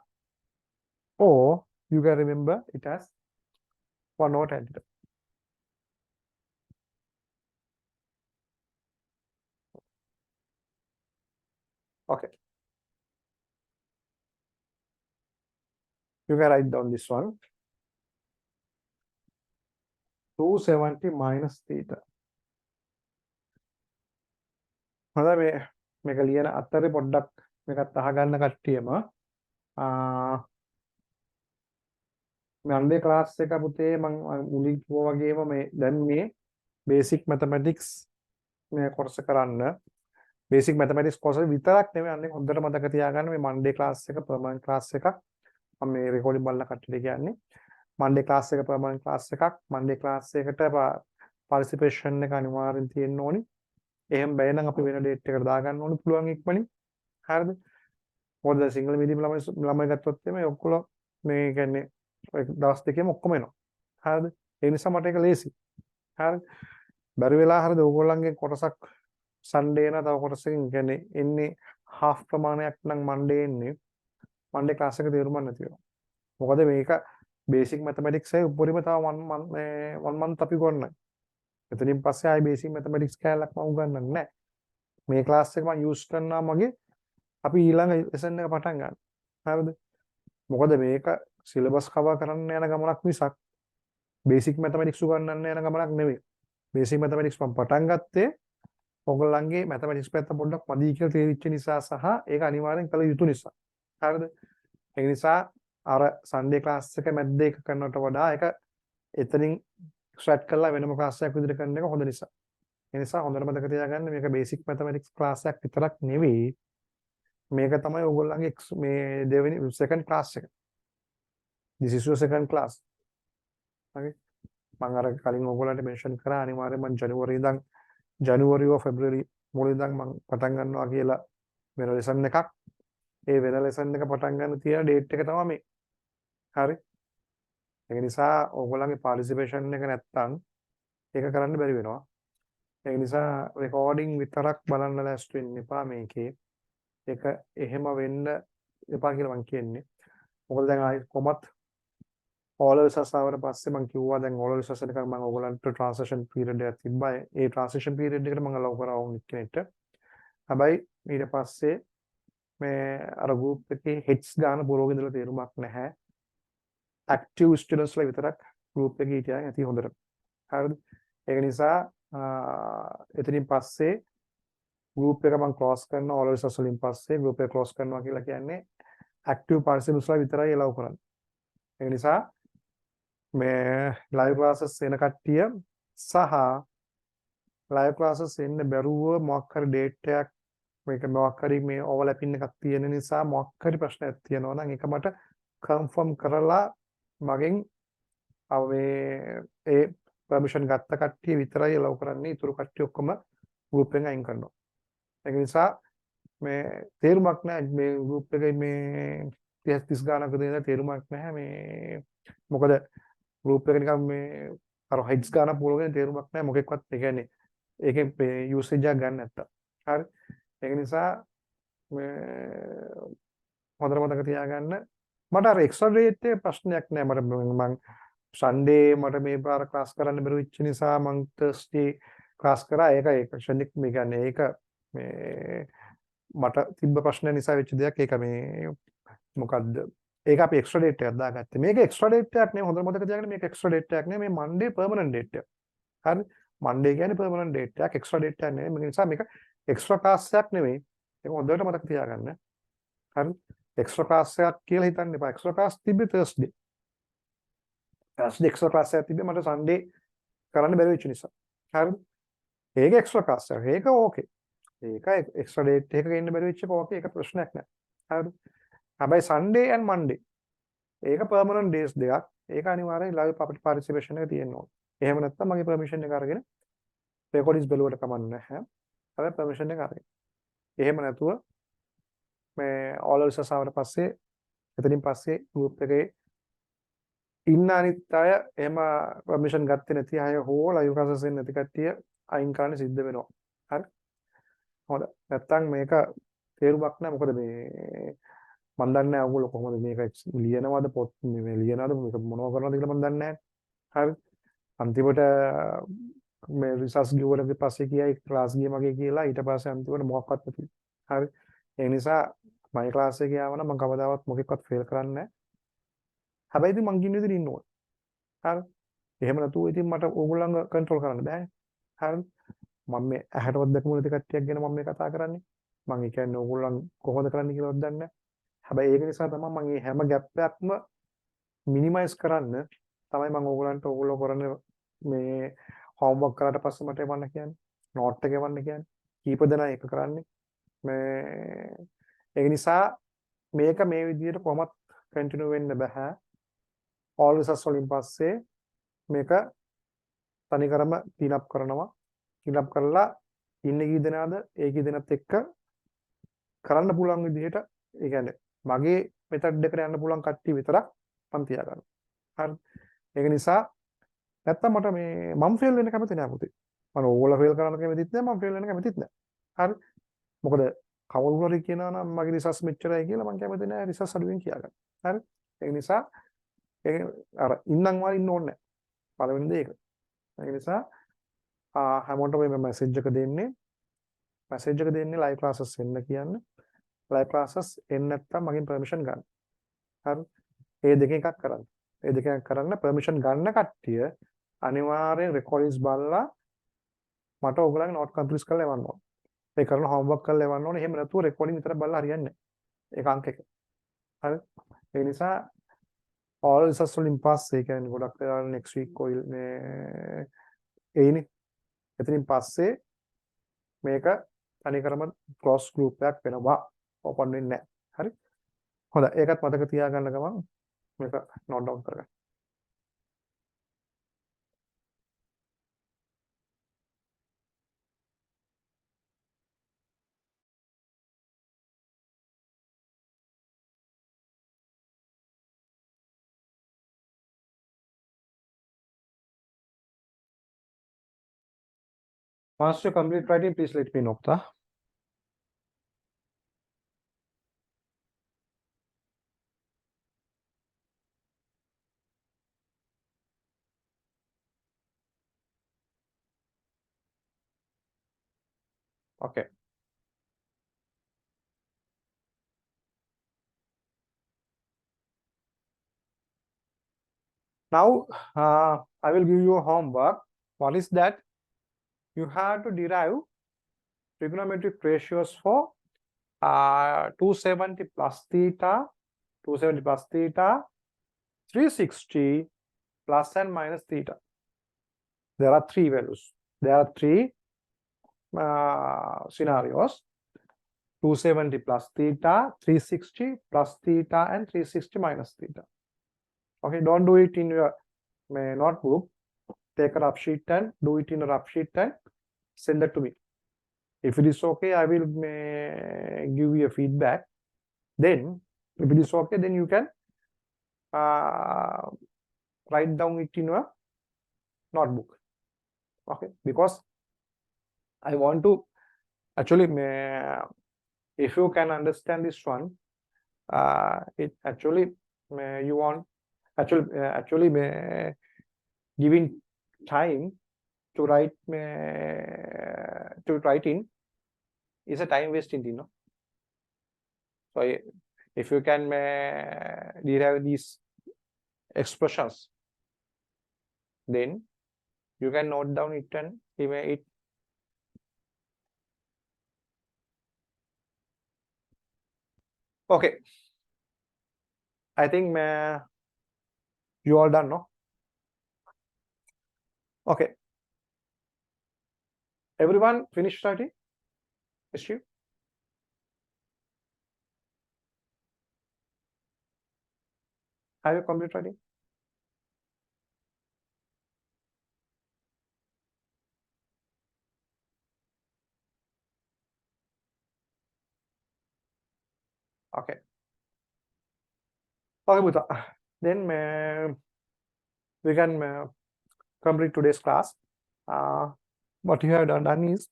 or you can remember it as 1 over tan theta. Okay, you can write down this one. 270 minus theta. හොඳයි මේක ලියන අතරේ පොඩ්ඩක් මේකත් අහගන්න කට්ටියම මන්ඩේ class එක පුතේ මම මුලින් කිව්වා වගේම මේ දැන් මේ බේසික් මැතමැටික්ස් මේ කොටස කරන්න බේසික් මැතමැටික්ස් කොටස විතරක් නෙමෙයි අන්නේ හොඳට මතක තියාගන්න මේ මන්ඩේ ක්ලාස් එක පර්මනන්ට් ක්ලාස් එකක් මම මේ රෙකෝඩින් බලන කට්ටියට කියන්නේ මන්ඩේ ක්ලාස් එක පර්මනන්ට් ක්ලාස් එකක් මන්ඩේ ක්ලාස් එකට පාර්ටිසිපේෂන් එක අනිවාර්යෙන් තියෙන්න ඕනි එහෙම බැහැ නම් අපි වෙන ඩේට් එකකට දාගන්න ඕනි පුළුවන් ඉක්මනින් හරිද මොකද සිංගල් මීඩියම් ළමයි ගත්තොත් එමේ ඔක්කොම මේ කියන්නේ දවස් දෙකේම ඔක්කොම එනවා හරිද ඒ නිසා මට ඒක ලේසි හරිද බැරි වෙලා හරිද ඕගොල්ලන්ගේ කොටසක් සන්ඩේ නා තව කොටසකින් කියන්නේ එන්නේ half ප්‍රමාණයක් නම් මන්ඩේ එන්නේ මන්ඩේ ක්ලාස් එක තේරුම් ගන්න නැති වෙනවා මොකද මේක බේසික් මැතමැටික්ස් එකේ උඩරිම තව 1 month අපි ගොන්නයි එතනින් පස්සේ ආයි බේසික් මැතමැටික්ස් කැලක් මම උගන්වන්නේ නැහැ මේ ක්ලාස් එක මම යූස් කරනවා මගේ අපි ඊළඟ ලෙසන් එක පටන් ගන්න හරිද මොකද මේක සිලබස් කවර් කරන්න යන ගමනක් මිසක් බේසික් මැතමැටික්ස් උගන්වන්න යන ගමනක් නෙවෙයි බේසික් මැතමැටික්ස් මම පටන් ගත්තේ ඔයගොල්ලන්ගේ මැතමැටික්ස් පැත්ත පොඩ්ඩක් මදි කියලා තේරිච්ච නිසා සහ ඒක අනිවාර්යෙන් කළ යුතු නිසා හරිද ඒ නිසා අර සන්ඩේ ක්ලාස් එක මැද්ද එක කරනවට වඩා ඒක එතනින් එක්ස්ට්‍රැක්ට් කරලා වෙනම ක්ලාස් එකක් විදිහට කරන එක හොඳ නිසා ඒ නිසා හොඳට මතක තියාගන්න මේක බේසික් මැතමැටික්ස් ක්ලාස් එකක් විතරක් නෙවෙයි මේක තමයි ඕගොල්ලන්ගේ මේ දෙවෙනි second class එක. This is your second class. Okay. මම අර කලින් ඕගොල්ලන්ට මෙන්ෂන් කරා අනිවාර්යයෙන් මම ජනවාරි or ෆෙබ්‍රුවරි මුල ඉඳන් මම පටන් ගන්නවා කියලා වෙන ලෙසන් එකක්. ඒ වෙන ලෙසන් එක පටන් ගන්න තියෙන ඩේට් එක තමයි මේ. හරි. ඒ නිසා ඕගොල්ලන්ගේ පාර්ටිසිපේෂන් එක නැත්තම් ඒක කරන්න බැරි වෙනවා. ඒ නිසා රෙකෝඩින් විතරක් බලන්න ලෑස්ති වෙන්න එපා මේකේ. ඒක එහෙම වෙන්න එපා කියලා මම කියන්නේ. මොකද දැන් ආයි කොමත් all සසාවට පස්සේ මම කිව්වා දැන් all සසන එක මම ඕගොල්ලන්ට ට්‍රාන්ස්ලේෂන් පීරියඩ් එකක් තිබ්බා. ඒ ට්‍රාන්ස්ලේෂන් පීරියඩ් එකට මම ලව් කරා වුන් කෙනෙක්ට. හැබැයි ඊට පස්සේ මේ අර ගෲප් එකේ හෙඩ්ස් ගන්න පුරෝගෙ ඉඳලා තේරුමක් නැහැ. ඇක්ටිව් ස්ටුඩන්ට්ස්ලා විතරක් ගෲප් එකේ හිටියා ඇති හොඳට. හරිද? ඒක නිසා එතනින් පස්සේ ගෲප් එක මම ක්ලෝස් කරනවා all resource වලින් පස්සේ ගෲප් එක ක්ලෝස් කරනවා කියලා කියන්නේ ඇක්ටිව් පාර්ටිසිපන්ට්ස්ලා විතරයි allow කරන්නේ. ඒ නිසා මේ live classes එන කට්ටිය සහ live classes එන්න බැරුව මොකක් හරි date එකක් මේක මොකක් හරි මේ overlapping එකක් තියෙන නිසා මොකක් හරි ප්‍රශ්නයක් තියෙනවා නම් ඒක මට confirm කරලා මගෙන් මේ ඒ permission ගත්ත කට්ටිය විතරයි allow කරන්නේ. ඊටු කට්ටිය ඔක්කොම group එකෙන් අයින් කරනවා. ඒක නිසා මේ තේරුමක් නැහැ මේ group එකේ මේ 30 ගානක දෙන තේරුමක් නැහැ මේ මොකද group එක නිකන් මේ අර heads ගාන පුරගෙන තේරුමක් නැහැ මොකෙක්වත්. ඒ කියන්නේ ඒකේ usage එකක් ගන්න නැත්තම්. හරි. ඒක නිසා මේ හොඳට මතක තියාගන්න මට අර එක්ස්ට්‍රා ඩේට් එකේ ප්‍රශ්නයක් නෑ. මම සන්ඩේ මට මේ පාර ක්ලාස් කරන්න බැරි වෙච්ච නිසා මම තර්ස්ඩේ ක්ලාස් කරා. ඒක ක්ෂණික මේ කියන්නේ ඒක මේ මට තිබ්බ ප්‍රශ්න නිසා වෙච්ච දෙයක්. ඒක මේ මොකද්ද? ඒක අපි එක්ස්ට්‍රා ඩේට් එකක් දාගත්තේ. මේක එක්ස්ට්‍රා ඩේට් එකක් නෙවෙයි. හොඳට මතක තියාගන්න මේක එක්ස්ට්‍රා ඩේට් එකක් නෙවෙයි. මේ මන්ඩේ පර්මනන්ට් ඩේට් එක. හරි. මන්ඩේ කියන්නේ පර්මනන්ට් ඩේට් එකක්. එක්ස්ට්‍රා ඩේට් එකක් නෙවෙයි. මේ නිසා මේක එක්ස්ට්‍රා ක්ලාස් එකක් නෙවෙයි. ඒක හොඳට මතක තියාගන්න. හරි. එක්ස්ට්‍රා ක්ලාස් එකක් කියලා හිතන්න එපා. එක්ස්ට්‍රා ක්ලාස් තිබ්බේ තර්ස්ඩේ. තර්ස්ඩේ එක්ස්ට්‍රා ක්ලාස් එකක් තිබ්බේ මට සන්ඩේ කරන්න බැරි වෙච්ච නිසා. හරි. ඒක එක්ස්ට්‍රා ක්ලාස් එකක්. ඒක ඕකේ. ඒක එක්ස්ට්‍රා ඩේට් එකක ඉන්න බැරි වෙච්ච එක ඕකේ. ඒක ප්‍රශ්නයක් නෑ. හරි. හැබැයි සන්ඩේ and මන්ඩේ ඒක පර්මනන්ට් ඩේස් දෙකක්. ඒක අනිවාර්යෙන් live participation එක තියෙන්න ඕනේ. එහෙම නැත්නම් මගේ permission එක අරගෙන recordings බැලුවට කමක් නැහැ. හැබැයි permission එක අරගෙන. එහෙම නැතුව මේ all resource ආවට පස්සේ එතනින් පස්සේ group එකේ ඉන්න අනිත් අය එහෙම permission ගත්තේ නැති අය හෝ live classes එන්නේ නැති කට්ටිය අයින් කරන්න සිද්ධ වෙනවා. හරි. හොඳයි. නැත්තම් මේක තේරුමක් නැහැ. මොකද මේ මම දන්නේ නැහැ ඔයගොල්ලෝ කොහොමද මේක ලියනවද පොත් මේ ලියනවද මේක මොනව කරනවද කියලා මම දන්නේ නැහැ. හරි. අන්තිමට මේ රිසර්ච් ගියවලගේ පස්සේ කියයි ක්ලාස් ගිය මගේ කියලා ඊට පස්සේ අන්තිමට මොකක්වත් නැති. හරි. ඒ නිසා මගේ ක්ලාස් එකේ ආවනම් මම කවදාවත් මොකෙක්වත් ෆේල් කරන්නේ නැහැ. හැබැයි ඉතින් මං කියන විදිහට ඉන්න ඕනේ. හරි. එහෙම නැතුව ඉතින් මට ඕගොල්ලන්ව කන්ට්‍රෝල් කරන්න බෑ. හරි. මම මේ ඇහැටවත් දැකමු නැති කට්ටියක් ගැන මම මේ කතා කරන්නේ. මම කියන්නේ ඕගොල්ලන් කොහොමද කරන්නේ කියලාවත් දන්නේ නැහැ. හැබැයි ඒක නිසා තමයි මම මේ හැම ગેප් එකක්ම මිනිමයිස් කරන්න තමයි මම ඕගොල්ලන්ට ඕගොල්ලෝ කරන මේ හෝම්වර්ක් කරලා පස්සේ මට එවන්න කියන්නේ. නෝට් එක එවන්න කියන්නේ. කීප දෙනා ඒක කරන්නේ. මේ ඒක නිසා මේක මේ විදිහට කොහොමත් කන්ටිනියු වෙන්න බෑ. all resource වලින් පස්සේ මේක තනිකරම clean up කරනවා. clean up කරලා ඉන්නේ කී දෙනාද ඒ කී දෙනත් එක්ක කරන්න පුළුවන් විදිහට ඒ කියන්නේ මගේ මෙතඩ් එකට යන්න පුළුවන් කට්ටිය විතරක් මම තියාගන්නවා. හරි. ඒක නිසා නැත්තම් මට මේ මම ෆේල් වෙන්න කැමති නෑ පුතේ. මම ඕගොල්ලෝ ෆේල් කරන්න කැමතිත් නෑ මම ෆේල් වෙන්න කැමතිත් නෑ. හරි. මොකද කවුරු හරි කියනවා නම් මගේ රිසර්ච් මෙච්චරයි කියලා මම කැමති නෑ රිසර්ච් අඩුවෙන් කියාගන්න. හරි. ඒ නිසා ඒ අර ඉන්නම් වාර ඉන්න ඕනේ නෑ. පළවෙනි දේ ඒක. ඒ නිසා හැමෝටම මේ මැසේජ් එක දෙන්නේ live classes එන්න කියන්නේ. live classes එන්න නැත්තම් මගෙන් permission ගන්න. හරි. ඒ දෙකෙන් එකක් කරන්න. ඒ දෙකෙන් කරන්න permission ගන්න කට්ටිය අනිවාර්යෙන් recordings බලලා මට ඔයගොල්ලන්ගේ note complete කරලා එවන්න ඕන. ඒ කරන homework කරලා එවන්න ඕනේ. එහෙම නැතුව recording විතර බලලා හරියන්නේ නැහැ. ඒක අංක 1. හරි. ඒ නිසා all resource වලින් පස්සේ කියන්නේ ගොඩක් වෙලාවට next week කොයි මේ එයිනේ. එතනින් පස්සේ මේක තනිකරම cross group එකක් වෙනවා. open වෙන්නේ නැහැ. හරි. හොඳයි. ඒකත් මතක තියාගන්න ගමන් මේක note down කරගන්න. Once you complete writing, please let me know. Okay. Now, I will give you a homework. What is that? You have to derive trigonometric ratios for 270 plus theta, 270 plus theta, 360 plus and minus theta. There are three values. There are three scenarios. 270 plus theta, 360 plus theta, and 360 minus theta. Okay, don't do it in your notebook. Take a rough sheet and do it in a rough sheet and send that to me. If it is okay, I will give you a feedback. Then, if it is okay, then you can write down it in your notebook. Okay, because I want to actually, if you can understand this one, it actually you want actually giving time to write in is a time wasting, you know. So if you can derive these expressions, then you can note down it and it. Okay, I think you all done, no? Okay, everyone finished writing? Is you? Have you completed writing? Okay. Okay, Buddha. Then we can complete today's class. What you have done is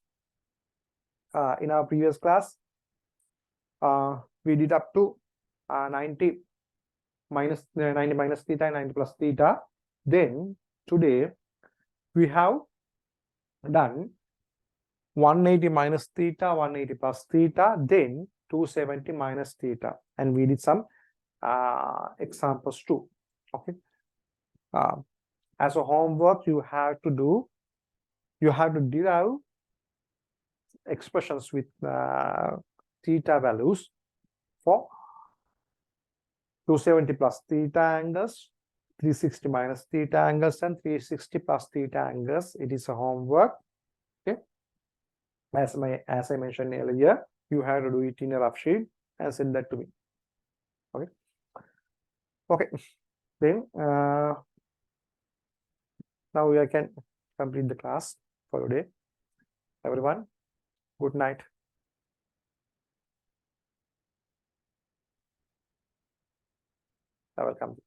in our previous class, we did up to 90 minus 90 minus theta and 90 plus theta. Then today we have done 180 minus theta, 180 plus theta, then 270 minus theta, and we did some examples too. Okay. As a homework, you have to derive expressions with theta values for 270 plus theta angles, 360 minus theta angles, and 360 plus theta angles. It is a homework. Okay. As I mentioned earlier, you have to do it in a rough sheet and send that to me. Okay. Okay. Then now we can complete the class for today. Everyone, good night. Welcome.